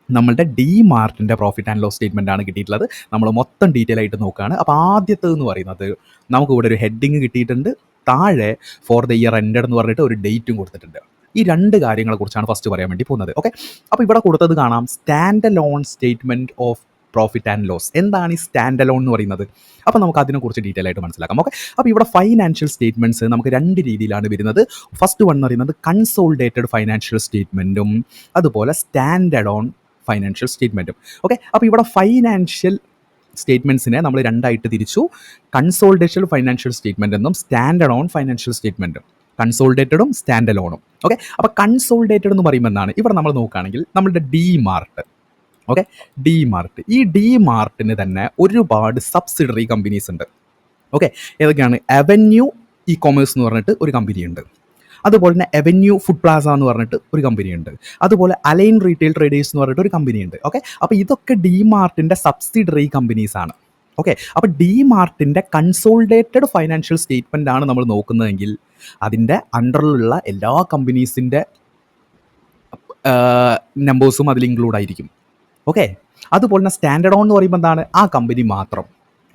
നമ്മളുടെ DMart profit and loss statement ആണ് കിട്ടിയിട്ടുള്ളത്. നമ്മൾ മൊത്തം ഡീറ്റെയിൽ ആയിട്ട് നോക്കുകയാണ്. അപ്പോൾ ആദ്യത്തേതെന്ന് പറയുന്നത് നമുക്കിവിടെ ഒരു ഹെഡിങ് കിട്ടിയിട്ടുണ്ട്, താഴെ ഫോർ ദ ഇയർ എൻഡഡ് എന്ന് പറഞ്ഞിട്ട് ഒരു ഡേറ്റും കൊടുത്തിട്ടുണ്ട്. ഈ രണ്ട് കാര്യങ്ങളെക്കുറിച്ചാണ് ഫസ്റ്റ് പറയാൻ വേണ്ടി പോകുന്നത്. ഓക്കെ, അപ്പോൾ ഇവിടെ കൊടുത്തത് കാണാം standalone statement of profit and loss. എന്താണ് ഈ സ്റ്റാൻഡ് അലോൺ എന്ന് പറയുന്നത്? അപ്പോൾ നമുക്ക് അതിനെക്കുറിച്ച് ഡീറ്റെയിൽ ആയിട്ട് മനസ്സിലാക്കാം. ഓക്കെ, അപ്പോൾ ഇവിടെ ഫൈനാൻഷ്യൽ സ്റ്റേറ്റ്മെൻറ്റ്സ് നമുക്ക് രണ്ട് രീതിയിലാണ് വരുന്നത്. ഫസ്റ്റ് വൺ എന്ന് പറയുന്നത് കൺസോളിഡേറ്റഡ് ഫൈനാൻഷ്യൽ സ്റ്റേറ്റ്മെൻറ്റും അതുപോലെ സ്റ്റാൻഡ് അലോൺ ഫൈനാൻഷ്യൽ സ്റ്റേറ്റ്മെൻറ്റും. ഓക്കെ, അപ്പോൾ ഇവിടെ ഫൈനാൻഷ്യൽ സ്റ്റേറ്റ്മെൻറ്റ്സിനെ നമ്മൾ രണ്ടായിട്ട് തിരിച്ചു, കൺസോളിഡേറ്റഡ് ഫൈനാൻഷ്യൽ സ്റ്റേറ്റ്മെൻറ്റ് എന്നും സ്റ്റാൻഡ് അലോൺ ഫൈനാൻഷ്യൽ സ്റ്റേറ്റ്മെൻറ്റും. കൺസോളിഡേറ്റഡും സ്റ്റാൻഡ് അലോണും. ഓക്കെ, അപ്പോൾ കൺസോളിഡേറ്റഡ് എന്ന് പറയുമ്പോൾ എന്താണ്? ഇവിടെ നമ്മൾ നോക്കുകയാണെങ്കിൽ നമ്മളുടെ DMart. ഓക്കെ, DMart, ഈ DMartന് തന്നെ ഒരുപാട് സബ്സിഡറി കമ്പനീസ് ഉണ്ട്. ഓക്കെ, ഏതൊക്കെയാണ്? അവന്യൂ ഇ കൊമേഴ്സ് എന്ന് പറഞ്ഞിട്ട് ഒരു കമ്പനിയുണ്ട്, അതുപോലെ തന്നെ അവന്യൂ ഫുഡ് പ്ലാസ എന്ന് പറഞ്ഞിട്ട് ഒരു കമ്പനിയുണ്ട്, അതുപോലെ അലൈൻ റീറ്റെയിൽ ട്രേഡേഴ്സ് എന്ന് പറഞ്ഞിട്ട് ഒരു കമ്പനിയുണ്ട്. ഓക്കെ, അപ്പോൾ ഇതൊക്കെ DMartൻ്റെ സബ്സിഡറി കമ്പനീസാണ്. ഓക്കെ, അപ്പോൾ DMartൻ്റെ കൺസോളിഡേറ്റഡ് ഫൈനാൻഷ്യൽ സ്റ്റേറ്റ്മെൻ്റ് ആണ് നമ്മൾ നോക്കുന്നതെങ്കിൽ അതിൻ്റെ അണ്ടറിലുള്ള എല്ലാ കമ്പനീസിൻ്റെ നമ്പേഴ്സും അതിൽ ഇൻക്ലൂഡ് ആയിരിക്കും. ഓക്കെ, അതുപോലെ തന്നെ സ്റ്റാൻഡേർഡ് ഓൺ എന്ന് പറയുമ്പോൾ എന്താണ്? ആ കമ്പനി മാത്രം.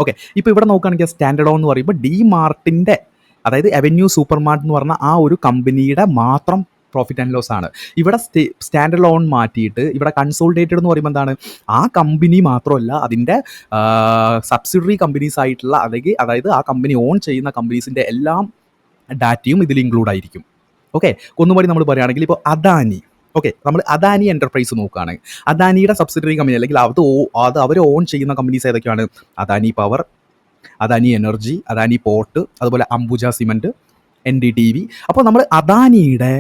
ഓക്കെ, ഇപ്പോൾ ഇവിടെ നോക്കുകയാണെങ്കിൽ സ്റ്റാൻഡേർഡ് ഓൺ എന്ന് പറയുമ്പോൾ DMartൻ്റെ, അതായത് അവന്യൂ സൂപ്പർ മാർട്ട് എന്ന് പറഞ്ഞ ആ ഒരു കമ്പനിയുടെ മാത്രം പ്രോഫിറ്റ് ആൻഡ് ലോസ് ആണ്. ഇവിടെ സ്റ്റാൻഡേർഡ് ലോൺ മാറ്റിയിട്ട് ഇവിടെ കൺസോളിഡേറ്റഡ് എന്ന് പറയുമ്പോൾ എന്താണ്? ആ കമ്പനി മാത്രമല്ല, അതിൻ്റെ സബ്സിഡറി കമ്പനീസ് ആയിട്ടുള്ള, അതായത് ആ കമ്പനി ഓൺ ചെയ്യുന്ന കമ്പനീസിൻ്റെ എല്ലാം ഡാറ്റയും ഇതിൽ ഇൻക്ലൂഡ് ആയിരിക്കും. ഓക്കെ, ഒന്നുകൂടി നമ്മൾ പറയുകയാണെങ്കിൽ ഇപ്പോൾ അദാനി. ഓക്കെ, നമ്മൾ അദാനി എൻ്റർപ്രൈസ് നോക്കുകയാണ്, അദാനിയുടെ സബ്സിഡറി കമ്പനി അല്ലെങ്കിൽ അത് അവർ ഓൺ ചെയ്യുന്ന കമ്പനീസ് ഏതൊക്കെയാണ്? Adani power, Adani energy, Adani port, അതുപോലെ അംബുജ സിമൻറ്റ്, NDTV. അപ്പോൾ നമ്മൾ അദാനിയുടെ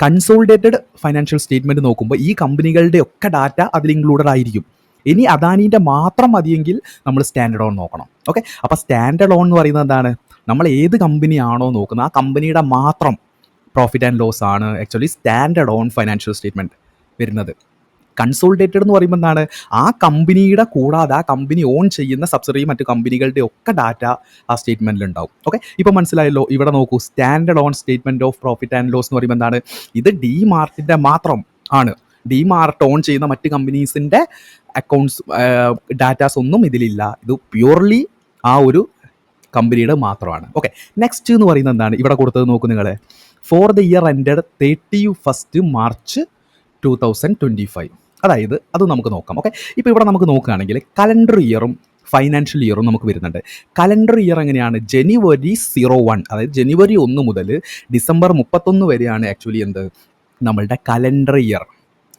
കൺസോളിഡേറ്റഡ് ഫൈനാൻഷ്യൽ സ്റ്റേറ്റ്മെൻറ്റ് നോക്കുമ്പോൾ ഈ കമ്പനികളുടെ ഒക്കെ ഡാറ്റ അതിൽ ഇൻക്ലൂഡഡ് ആയിരിക്കും. ഇനി അദാനീൻ്റെ മാത്രം മതിയെങ്കിൽ നമ്മൾ സ്റ്റാൻഡേർഡ് ഓൺ നോക്കണം. ഓക്കെ, അപ്പോൾ സ്റ്റാൻഡേർഡ് ഓൺ എന്ന് പറയുന്നത് എന്താണ്? നമ്മൾ ഏത് കമ്പനിയാണോ നോക്കുന്നത് ആ കമ്പനിയുടെ മാത്രം പ്രോഫിറ്റ് ആൻഡ് ലോസ് ആണ് actually standard on financial statement വരുന്നത്. കൺസോളിഡേറ്റഡ് എന്ന് പറയുമ്പോൾ എന്താണ്? ആ കമ്പനിയുടെ കൂടാതെ ആ കമ്പനി ഓൺ ചെയ്യുന്ന സബ്സിഡറി മറ്റു കമ്പനികളുടെ ഒക്കെ ഡാറ്റ ആ സ്റ്റേറ്റ്മെൻറ്റിൽ ഉണ്ടാവും. ഓക്കെ, ഇപ്പോൾ മനസ്സിലായല്ലോ. ഇവിടെ നോക്കൂ, standard on statement of profit and loss എന്ന് പറയുമ്പോൾ എന്താണ്? ഇത് DMartൻ്റെ മാത്രം ആണ്. DMart ഓൺ ചെയ്യുന്ന മറ്റ് കമ്പനീസിൻ്റെ അക്കൗണ്ട്സ് ഡാറ്റാസ് ഒന്നും ഇതിലില്ല. ഇത് പ്യൂർലി ആ ഒരു കമ്പനിയുടെ മാത്രമാണ്. ഓക്കെ, നെക്സ്റ്റ് എന്ന് പറയുന്നത് എന്താണ്? ഇവിടെ കൊടുത്തത് നോക്കൂ നിങ്ങൾ, for the year ended 31 March 2025. അതായത് അത് നമുക്ക് നോക്കാം. ഓക്കെ, ഇപ്പോൾ ഇവിടെ നമുക്ക് നോക്കുകയാണെങ്കിൽ കലണ്ടർ ഇയറും ഫൈനാൻഷ്യൽ ഇയറും നമുക്ക് വരുന്നുണ്ട്. കലണ്ടർ ഇയർ എങ്ങനെയാണ്? January 01, അതായത് January 1 മുതൽ December 31 വരെയാണ് ആക്ച്വലി എന്ത് നമ്മളുടെ കലണ്ടർ ഇയർ.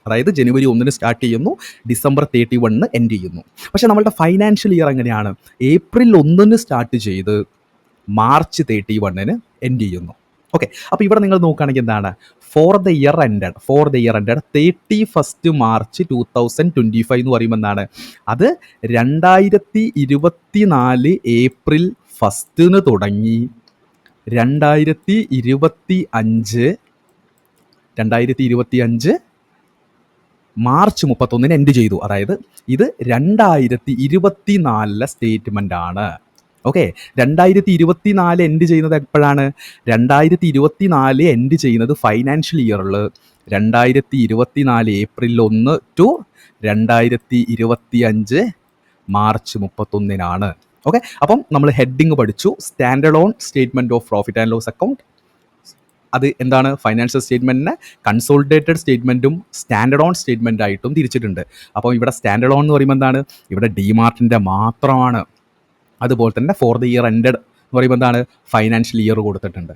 അതായത് January 1 സ്റ്റാർട്ട് ചെയ്യുന്നു, December 31 എൻഡ് ചെയ്യുന്നു. പക്ഷേ നമ്മളുടെ ഫൈനാൻഷ്യൽ ഇയർ എങ്ങനെയാണ്? April 1 സ്റ്റാർട്ട് ചെയ്ത് March 31 എൻഡ് ചെയ്യുന്നു. ഓക്കെ, അപ്പോൾ ഇവിടെ നിങ്ങൾ നോക്കുകയാണെങ്കിൽ എന്താണ്? For the year ended 31 March 2025 എന്ന് പറയുമ്പോൾ എന്താണ്? അത് 2024 April 1 തുടങ്ങി 2025 മാർച്ച് 31 എൻഡ് ചെയ്തു. അതായത് ഇത് 2024 സ്റ്റേറ്റ്മെൻ്റ് ആണ്. ഓക്കെ, 2024 എൻഡ് ചെയ്യുന്നത് എപ്പോഴാണ്? 2024 എൻഡ് ചെയ്യുന്നത് ഫൈനാൻഷ്യൽ ഇയറിൽ 2024 April 1 ടു 2025 മാർച്ച് 31. ഓക്കെ, അപ്പം നമ്മൾ ഹെഡിങ് പഠിച്ചു, standard on statement of profit and loss account. അത് എന്താണ്? ഫൈനാൻഷ്യൽ സ്റ്റേറ്റ്മെൻറ്റിനെ കൺസോളിഡേറ്റഡ് സ്റ്റേറ്റ്മെൻറ്റും സ്റ്റാൻഡേർഡ് ഓൺ സ്റ്റേറ്റ്മെൻ്റ് ആയിട്ടും തിരിച്ചിട്ടുണ്ട്. അപ്പോൾ ഇവിടെ സ്റ്റാൻഡേർഡ് ഓൺ എന്ന് പറയുമ്പോൾ എന്താണ്? ഇവിടെ DMartൻ്റെ മാത്രമാണ്. അതുപോലെ തന്നെ ഫോർ ദ ഇയർ എൻഡഡ് എന്ന് പറയുമ്പോൾ എന്താണ്? ഫൈനാൻഷ്യൽ ഇയർ കൊടുത്തിട്ടുണ്ട്.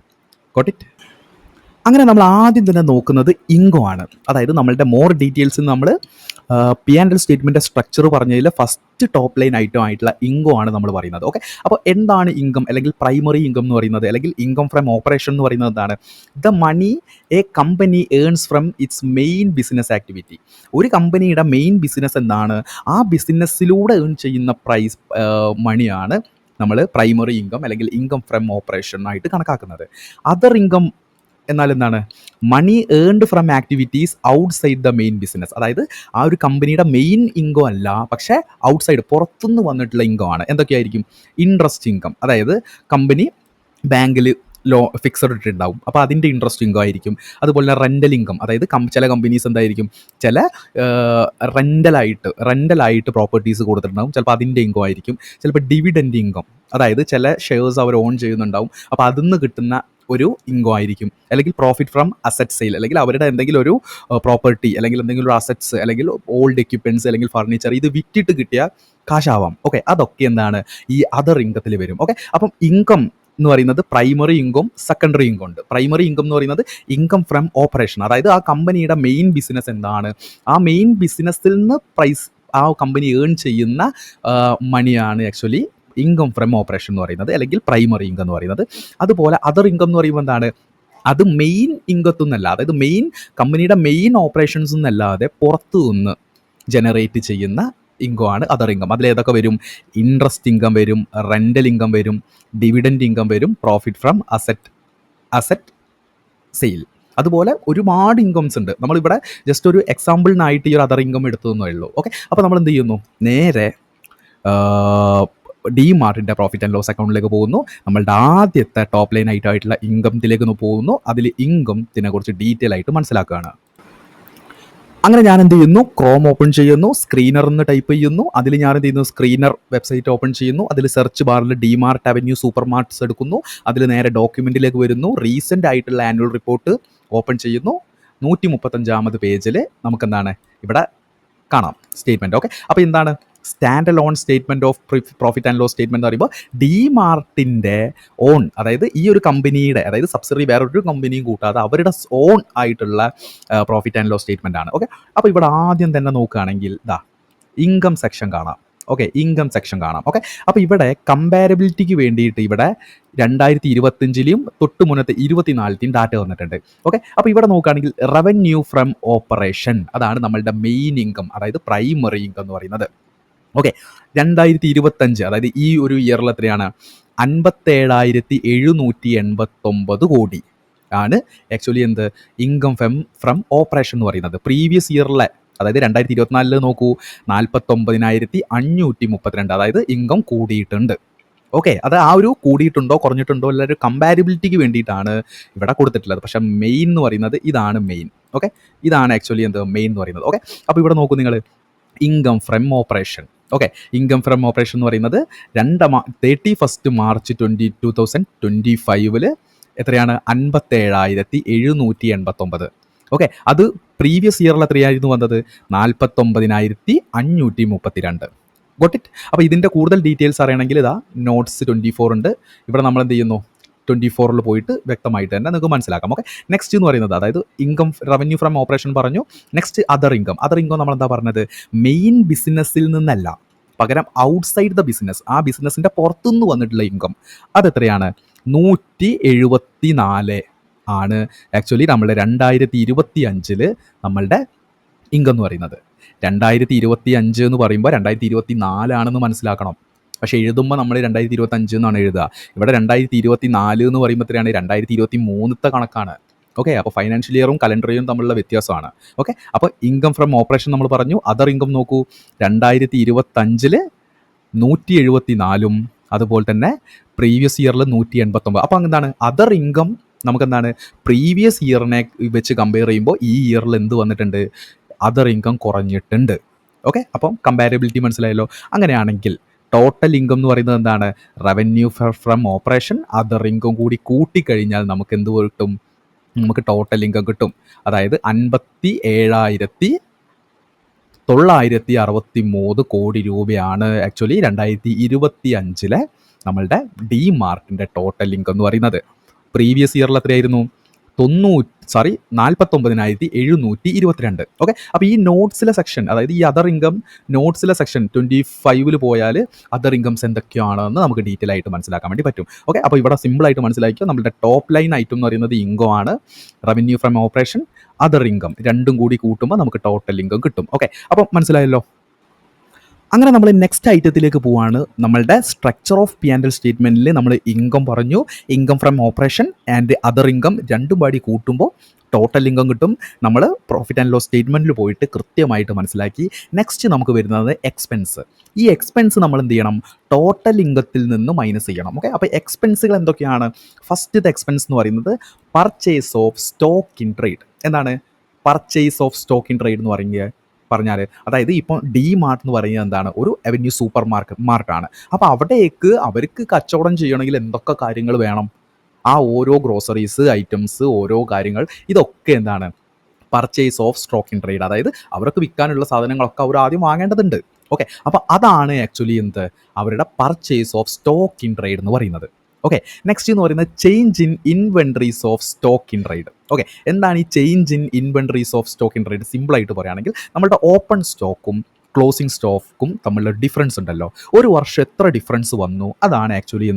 Got it? അങ്ങനെ നമ്മൾ ആദ്യം തന്നെ നോക്കുന്നത് ഇൻകം ആണ്. അതായത് നമ്മളുടെ മോർ ഡീറ്റെയിൽസ് നമ്മൾ P and L statement structure പറഞ്ഞതിൽ ഫസ്റ്റ് ടോപ്പ് ലൈൻ ഐറ്റം ആയിട്ടുള്ള ഇൻകം ആണ് നമ്മൾ പറയുന്നത്. ഓക്കെ, അപ്പോൾ എന്താണ് ഇൻകം അല്ലെങ്കിൽ പ്രൈമറി ഇൻകം എന്ന് പറയുന്നത്, അല്ലെങ്കിൽ ഇൻകം ഫ്രം ഓപ്പറേഷൻ എന്ന് പറയുന്നത് എന്താണ്? The money a company earns from its main business activity. ഒരു കമ്പനിയുടെ മെയിൻ ബിസിനസ് എന്താണ്, ആ ബിസിനസ്സിലൂടെ ഏൺ ചെയ്യുന്ന മണിയാണ് നമ്മൾ പ്രൈമറി ഇൻകം അല്ലെങ്കിൽ ഇൻകം ഫ്രം ഓപ്പറേഷൻ ആയിട്ട് കണക്കാക്കുന്നത്. അതർ ഇൻകം എന്നാൽ എന്താണ്? Money earned from activities outside the main business. അതായത് ആ ഒരു കമ്പനിയുടെ മെയിൻ ഇൻകം അല്ല, പക്ഷേ ഔട്ട്സൈഡ് പുറത്തുനിന്ന് വന്നിട്ടുള്ള ഇൻകം ആണ്. എന്തൊക്കെയായിരിക്കും? ഇൻട്രസ്റ്റ് ഇൻകം, അതായത് കമ്പനി ബാങ്കിൽ ഫിക്സഡ് ഇട്ടിട്ടുണ്ടാവും, അപ്പോൾ അതിൻ്റെ ഇൻട്രസ്റ്റ് ഇൻകം ആയിരിക്കും. അതുപോലെ തന്നെ റെൻ്റൽ ഇൻകം, അതായത് ചില കമ്പനീസ് എന്തായിരിക്കും, ചില റെൻ്റലായിട്ട് പ്രോപ്പർട്ടീസ് കൊടുത്തിട്ടുണ്ടാവും, ചിലപ്പോൾ അതിൻ്റെ ഇൻകം ആയിരിക്കും. ചിലപ്പോൾ ഡിവിഡൻഡ് ഇൻകം, അതായത് ചില ഷെയർസ് അവർ ഓൺ ചെയ്യുന്നുണ്ടാവും, അപ്പോൾ അതിൽ നിന്ന് കിട്ടുന്ന ഒരു ഇൻകം ആയിരിക്കും. അല്ലെങ്കിൽ പ്രോഫിറ്റ് ഫ്രം അസറ്റ് സെയിൽ, അല്ലെങ്കിൽ അവരുടെ എന്തെങ്കിലും ഒരു പ്രോപ്പർട്ടി അല്ലെങ്കിൽ എന്തെങ്കിലും ഒരു അസറ്റ്സ് അല്ലെങ്കിൽ ഓൾഡ് എക്യുപ്മെൻറ്റ്സ് അല്ലെങ്കിൽ ഫർണിച്ചർ ഇത് വിറ്റിട്ട് കിട്ടിയ കാശാവാം. ഓക്കെ, അതൊക്കെ എന്താണ്? ഈ അതർ ഇൻകത്തിൽ വരും. ഓക്കെ, അപ്പം ഇൻകം എന്ന് പറയുന്നത് പ്രൈമറി ഇൻകം, സെക്കൻഡറി ഇൻകം ഉണ്ട്. പ്രൈമറി ഇൻകം എന്ന് പറയുന്നത് ഇൻകം ഫ്രം ഓപ്പറേഷൻ, അതായത് ആ കമ്പനിയുടെ മെയിൻ ബിസിനസ് എന്താണ്, ആ മെയിൻ ബിസിനസ്സിൽ നിന്ന് ആ കമ്പനി ഏൺ ചെയ്യുന്ന മണിയാണ് ആക്ച്വലി ഇൻകം ഫ്രം ഓപ്പറേഷൻ എന്ന് പറയുന്നത്, അല്ലെങ്കിൽ പ്രൈമറി ഇൻകം എന്ന് പറയുന്നത്. അതുപോലെ അതർ ഇൻകം എന്ന് പറയുമ്പോൾ എന്താണ്? അത് മെയിൻ ഇൻകത്തു നിന്നല്ല, അതായത് കമ്പനിയുടെ മെയിൻ ഓപ്പറേഷൻസ് നിന്നല്ലാതെ പുറത്തു നിന്ന് ജനറേറ്റ് ചെയ്യുന്ന ഇൻകം ആണ് അതർ ഇൻകം. അതിലേതൊക്കെ വരും? ഇൻട്രസ്റ്റ് ഇൻകം വരും, റെൻ്റൽ ഇൻകം വരും, ഡിവിഡൻഡ് ഇൻകം വരും, പ്രോഫിറ്റ് ഫ്രം അസറ്റ് സെയിൽ. അതുപോലെ ഒരുപാട് ഇൻകംസ് ഉണ്ട്. നമ്മളിവിടെ ജസ്റ്റ് ഒരു എക്സാമ്പിളിനായിട്ട് ഈ ഒരു അതർ ഇൻകം എടുത്തതെന്നേ ഉള്ളൂ. ഓക്കെ, അപ്പോൾ നമ്മൾ എന്ത് ചെയ്യുന്നു? നേരെ DMartൻ്റെ പ്രോഫിറ്റ് ആൻഡ് ലോസ് അക്കൗണ്ടിലേക്ക് പോകുന്നു. നമ്മളുടെ ആദ്യത്തെ ടോപ്പ് ലൈൻ ആയിട്ടുള്ള ഇൻകത്തിലേക്ക് ഒന്ന് പോകുന്നു. അതിൽ ഇൻകത്തിനെ കുറിച്ച് ഡീറ്റെയിൽ ആയിട്ട് മനസ്സിലാക്കുകയാണ്. അങ്ങനെ ഞാൻ എന്ത് ചെയ്യുന്നു? ക്രോം ഓപ്പൺ ചെയ്യുന്നു, സ്ക്രീനർ എന്ന് ടൈപ്പ് ചെയ്യുന്നു. അതിൽ ഞാൻ എന്ത് ചെയ്യുന്നു? സ്ക്രീനർ വെബ്സൈറ്റ് ഓപ്പൺ ചെയ്യുന്നു. അതിൽ സെർച്ച് ബാറിൽ DMart അവന്യൂ സൂപ്പർ മാർട്ട്സ് എടുക്കുന്നു. അതിൽ നേരെ ഡോക്യുമെൻറ്റിലേക്ക് വരുന്നു. റീസെൻ്റ് ആയിട്ടുള്ള ആനുവൽ റിപ്പോർട്ട് ഓപ്പൺ ചെയ്യുന്നു. 135ാമത് പേജിൽ നമുക്കെന്താണ് ഇവിടെ കാണാം സ്റ്റേറ്റ്മെൻറ്റ്. ഓക്കെ, അപ്പോൾ എന്താണ് standalone statement of profit and loss statement എന്ന് പറയുമ്പോൾ DMartൻ്റെ ഓൺ, അതായത് ഈ ഒരു കമ്പനിയുടെ, അതായത് സബ്സിഡറി വേറൊരു കമ്പനിയും കൂട്ടാതെ അവരുടെ ഓൺ ആയിട്ടുള്ള പ്രോഫിറ്റ് ആൻഡ് ലോസ് സ്റ്റേറ്റ്മെൻ്റ് ആണ്. ഓക്കെ, അപ്പോൾ ഇവിടെ ആദ്യം തന്നെ നോക്കുകയാണെങ്കിൽ ഇൻകം സെക്ഷൻ കാണാം. ഓക്കെ, ഇൻകം സെക്ഷൻ കാണാം. ഓക്കെ, അപ്പോൾ ഇവിടെ കമ്പാരബിലിറ്റിക്ക് വേണ്ടിയിട്ട് ഇവിടെ 2025 തൊട്ട് മുന്നത്തെ 24 ഡാറ്റ വന്നിട്ടുണ്ട്. ഓക്കെ, അപ്പോൾ ഇവിടെ നോക്കുകയാണെങ്കിൽ റവന്യൂ ഫ്രം ഓപ്പറേഷൻ, അതാണ് നമ്മളുടെ മെയിൻ ഇൻകം, അതായത് പ്രൈമറി ഇൻകം എന്ന് പറയുന്നത്. ഓക്കെ, 2025, അതായത് ഈ ഒരു ഇയറിൽ എത്രയാണ്? 57,789 കോടി ആണ് ആക്ച്വലി എന്ത് ഇൻകം ഫ്രം ഓപ്പറേഷൻ എന്ന് പറയുന്നത്. പ്രീവിയസ് ഇയറിലെ, അതായത് 2024 നോക്കൂ, 49,532, അതായത് ഇൻകം കൂടിയിട്ടുണ്ട്. ഓക്കെ, അത് ആ ഒരു കൂടിയിട്ടുണ്ടോ കുറഞ്ഞിട്ടുണ്ടോ ഉള്ള ഒരു കമ്പാരിബിലിറ്റിക്ക് വേണ്ടിയിട്ടാണ് ഇവിടെ കൊടുത്തിട്ടുള്ളത്. പക്ഷേ മെയിൻ എന്ന് പറയുന്നത് ഇതാണ് മെയിൻ. ഓക്കെ, ഇതാണ് ആക്ച്വലി മെയിൻ എന്ന് പറയുന്നത്. ഓക്കെ, അപ്പോൾ ഇവിടെ നോക്കൂ നിങ്ങൾ, income from operation. Okay, income from operation എന്ന് പറയുന്നത് 31 മാർച്ച് 2025 എത്രയാണ്? 57,789. ഓക്കെ, അത് പ്രീവിയസ് ഇയറിൽ എത്രയായിരുന്നു വന്നത്? 49,532. Got it? അപ്പോൾ ഇതിൻ്റെ കൂടുതൽ ഡീറ്റെയിൽസ് അറിയണമെങ്കിൽ നോട്ട്സ് 24 ഉണ്ട്. ഇവിടെ നമ്മൾ എന്ത് ചെയ്യുന്നു? 24 പോയിട്ട് വ്യക്തമായിട്ട് തന്നെ നിങ്ങൾക്ക് മനസ്സിലാക്കാം. ഓക്കെ, നെക്സ്റ്റ് എന്ന് പറയുന്നത്, അതായത് ഇൻകം റവന്യൂ ഫ്രം ഓപ്പറേഷൻ പറഞ്ഞു. Next other income. Other income നമ്മൾ എന്താ പറഞ്ഞത്? മെയിൻ ബിസിനസ്സിൽ നിന്നല്ല, പകരം ഔട്ട്സൈഡ് ദ ബിസിനസ്, ആ ബിസിനസ്സിൻ്റെ പുറത്തുനിന്ന് വന്നിട്ടുള്ള ഇൻകം. അതെത്രയാണ്? 174 ആണ് ആക്ച്വലി നമ്മുടെ 2025 നമ്മളുടെ ഇൻകം എന്ന് പറയുന്നത്. 2025 എന്ന് പറയുമ്പോൾ 2024 ആണെന്ന് മനസ്സിലാക്കണം. പക്ഷേ എഴുതുമ്പോൾ നമ്മൾ 2025 എന്നാണ് എഴുതുക. ഇവിടെ 2024 എന്ന് പറയുമ്പോൾ എത്രയാണ്? 2023 കണക്കാണ്. ഓക്കെ, അപ്പോൾ ഫൈനാൻഷ്യൽ ഇയറും കലണ്ടർ ഇയറും തമ്മിലുള്ള വ്യത്യാസമാണ്. ഓക്കെ, അപ്പോൾ ഇൻകം ഫ്രം ഓപ്പറേഷൻ നമ്മൾ പറഞ്ഞു. അതർ ഇൻകം നോക്കൂ, 2025 174, അതുപോലെ തന്നെ പ്രീവിയസ് ഇയറിൽ 189. അപ്പോൾ എന്താണ്? അതർ ഇൻകം നമുക്കെന്താണ്? പ്രീവിയസ് ഇയറിനെ വെച്ച് കമ്പയർ ചെയ്യുമ്പോൾ ഈ ഇയറിൽ എന്ത് വന്നിട്ടുണ്ട്? അതർ ഇൻകം കുറഞ്ഞിട്ടുണ്ട്. ഓക്കെ, അപ്പം കമ്പാരബിലിറ്റി മനസ്സിലായല്ലോ. അങ്ങനെയാണെങ്കിൽ ടോട്ടൽ ഇൻകം എന്ന് പറയുന്നത് എന്താണ്? Revenue from operation other income കൂടി കൂട്ടിക്കഴിഞ്ഞാൽ നമുക്ക് എന്ത് കിട്ടും? നമുക്ക് ടോട്ടൽ ഇൻകം കിട്ടും. അതായത് 57,963 കോടി രൂപയാണ് ആക്ച്വലി 2025 നമ്മളുടെ DMartൻ്റെ ടോട്ടൽ ഇൻകം എന്ന് പറയുന്നത്. പ്രീവിയസ് ഇയറിൽ എത്രയായിരുന്നു? 49,722. ഓക്കെ, അപ്പോൾ ഈ നോട്ട്സിലെ സെക്ഷൻ, അതായത് ഈ അതർ ഇൻകം നോട്ട്സിലെ സെക്ഷൻ 25 പോയാൽ അതർ ഇൻകംസ് എന്തൊക്കെയാണെന്ന് നമുക്ക് ഡീറ്റെയിൽ ആയിട്ട് മനസ്സിലാക്കാൻ വേണ്ടി പറ്റും. ഓക്കെ, അപ്പോൾ ഇവിടെ സിമ്പിളായിട്ട് മനസ്സിലാക്കിയോ, നമ്മുടെ ടോപ്പ് ലൈൻ ഐറ്റം എന്ന് പറയുന്നത് ഇൻകം ആണ്. Revenue from operation, other income രണ്ടും കൂടി കൂട്ടുമ്പോൾ നമുക്ക് ടോട്ടൽ ഇൻകം കിട്ടും. ഓക്കെ, അപ്പോൾ മനസ്സിലായല്ലോ. അങ്ങനെ നമ്മൾ നെക്സ്റ്റ് ഐറ്റത്തിലേക്ക് പോവാണ്. നമ്മളുടെ structure of P and L സ്റ്റേറ്റ്മെൻറ്റിൽ നമ്മൾ ഇൻകം പറഞ്ഞു, income from operation and other income രണ്ടും പാടി കൂട്ടുമ്പോൾ ടോട്ടൽ ഇൻകം കിട്ടും. നമ്മൾ പ്രോഫിറ്റ് ആൻഡ് ലോസ് സ്റ്റേറ്റ്മെൻറ്റിൽ പോയിട്ട് കൃത്യമായിട്ട് മനസ്സിലാക്കി. നെക്സ്റ്റ് നമുക്ക് വരുന്നത് എക്സ്പെൻസ്. ഈ എക്സ്പെൻസ് നമ്മൾ എന്ത് ചെയ്യണം? ടോട്ടൽ ഇൻകത്തിൽ നിന്ന് മൈനസ് ചെയ്യണം. ഓക്കെ, അപ്പോൾ എക്സ്പെൻസുകൾ എന്തൊക്കെയാണ്? ഫസ്റ്റത്തെ എക്സ്പെൻസ് എന്ന് പറയുന്നത് purchase of stock in trade. എന്താണ് purchase of stock in trade എന്ന് പറഞ്ഞാൽ? അതായത് ഇപ്പോൾ ഡി മാർട്ട് എന്ന് പറയുന്നത് എന്താണ്? ഒരു അവന്യൂ സൂപ്പർ മാർട്ടാണ്. അപ്പോൾ അവിടേക്ക് അവർക്ക് കച്ചവടം ചെയ്യണമെങ്കിൽ എന്തൊക്കെ കാര്യങ്ങൾ വേണം? ആ ഓരോ ഗ്രോസറീസ് ഐറ്റംസ്, ഓരോ കാര്യങ്ങൾ, ഇതൊക്കെ എന്താണ്? Purchase of stock in trade. അതായത് അവർക്ക് വിൽക്കാനുള്ള സാധനങ്ങളൊക്കെ അവർ ആദ്യം വാങ്ങേണ്ടതുണ്ട്. ഓക്കെ, അപ്പോൾ അതാണ് ആക്ച്വലി അവരുടെ purchase of stock in trade എന്ന് പറയുന്നത്. ഓക്കെ, നെക്സ്റ്റ് എന്ന് പറയുന്നത് change in inventories of stock in trade. Okay, എന്താണ് ഈ change in inventories of stock in trade? സിമ്പിളായിട്ട് പറയുകയാണെങ്കിൽ നമ്മുടെ ഓപ്പൺ സ്റ്റോക്കും ക്ലോസിംഗ് സ്റ്റോക്കും തമ്മിലുള്ള ഡിഫറൻസ് ഉണ്ടല്ലോ, ഒരു വർഷം എത്ര ഡിഫറൻസ് വന്നു, അതാണ് actually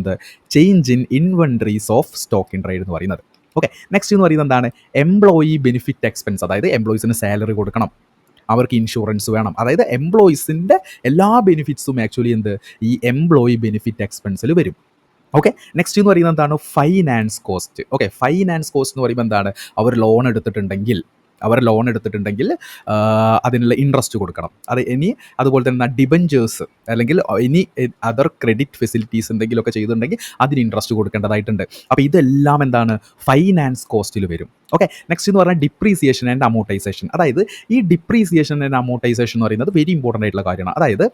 change in inventories of stock in trade എന്ന് പറയുന്നത്. ഓക്കെ, നെക്സ്റ്റ് എന്ന് പറയുന്നത് എന്താണ്? Employee benefit expense. അതായത് എംപ്ലോയീസിന് സാലറി കൊടുക്കണം, അവർക്ക് ഇൻഷുറൻസ് വേണം. അതായത് എംപ്ലോയീസിൻ്റെ എല്ലാ ബെനിഫിറ്റ്സും ആക്ച്വലി ഈ എംപ്ലോയി ബെനിഫിറ്റ് എക്സ്പെൻസിൽ വരും. ഓക്കെ, നെക്സ്റ്റ് എന്ന് പറയുന്നത് എന്താണ്? Finance cost. Okay, finance cost എന്ന് പറയുമ്പോൾ എന്താണ്? അവർ ലോൺ എടുത്തിട്ടുണ്ടെങ്കിൽ അതിനുള്ള ഇൻട്രസ്റ്റ് കൊടുക്കണം. അതുപോലെ തന്നെ ഡിബഞ്ചേഴ്സ് അല്ലെങ്കിൽ ഇനി അതർ ക്രെഡിറ്റ് ഫെസിലിറ്റീസ് എന്തെങ്കിലുമൊക്കെ ചെയ്തിട്ടുണ്ടെങ്കിൽ അതിന് ഇൻട്രസ്റ്റ് കൊടുക്കേണ്ടതായിട്ടുണ്ട്. അപ്പോൾ ഇതെല്ലാം എന്താണ്? ഫൈനാൻസ് കോസ്റ്റിൽ വരും. ഓക്കെ, നെക്സ്റ്റ് എന്ന് പറഞ്ഞാൽ ഡിപ്രീസിയേഷൻ ആൻഡ് അമോർട്ടൈസേഷൻ. അതായത് ഈ ഡിപ്രീസിയേഷൻ ആൻഡ് അമോർട്ടൈസേഷൻ എന്ന് പറയുന്നത് വെരി ഇമ്പോർട്ടൻ്റ് ആയിട്ടുള്ള കാര്യമാണ്. അതായത്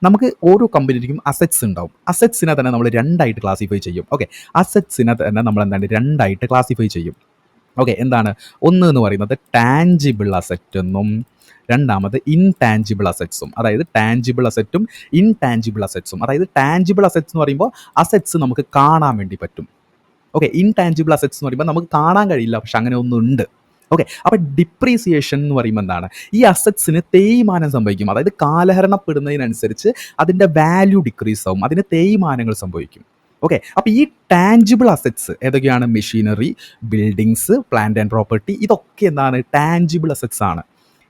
നമുക്ക് ഓരോ കമ്പനിക്കും അസറ്റ്സ് ഉണ്ടാവും. അസറ്റ്സിനെ തന്നെ നമ്മൾ രണ്ടായിട്ട് ക്ലാസിഫൈ ചെയ്യും. ഓക്കെ, അസറ്റ്സിനെ തന്നെ നമ്മൾ എന്താണ്? രണ്ടായിട്ട് ക്ലാസിഫൈ ചെയ്യും. ഓക്കെ, എന്താണ്? ഒന്ന് എന്ന് പറയുന്നത് ടാഞ്ചിബിൾ അസറ്റ് എന്നും രണ്ടാമത് ഇൻടാഞ്ചിബിൾ അസറ്റ്സും. അതായത് ടാഞ്ചിബിൾ അസറ്റും ഇൻടാഞ്ചിബിൾ അസറ്റ്സും. അതായത് ടാഞ്ചിബിൾ അസറ്റ്സ് എന്ന് പറയുമ്പോൾ അസറ്റ്സ് നമുക്ക് കാണാൻ വേണ്ടി പറ്റും. ഓക്കെ, ഇൻടാഞ്ചിബിൾ അസറ്റ്സ് എന്ന് പറയുമ്പോൾ നമുക്ക് കാണാൻ കഴിയില്ല, പക്ഷെ അങ്ങനെ ഒന്നുണ്ട്. ഓക്കെ, അപ്പോൾ ഡിപ്രീസിയേഷൻ എന്ന് പറയുമ്പോൾ എന്താണ്? ഈ അസറ്റ്സിന് തേയ്മാനം സംഭവിക്കും. അതായത് കാലഹരണപ്പെടുന്നതിനനുസരിച്ച് അതിൻ്റെ വാല്യൂ ഡിക്രീസ് ആവും, അതിന് തേയ്മാനങ്ങൾ സംഭവിക്കും. ഓക്കെ, അപ്പോൾ ഈ ടാഞ്ചിബിൾ അസറ്റ്സ് ഏതൊക്കെയാണ്? Machinery, buildings, plant and property, ഇതൊക്കെ എന്താണ്? ടാഞ്ചിബിൾ അസറ്റ്സ് ആണ്.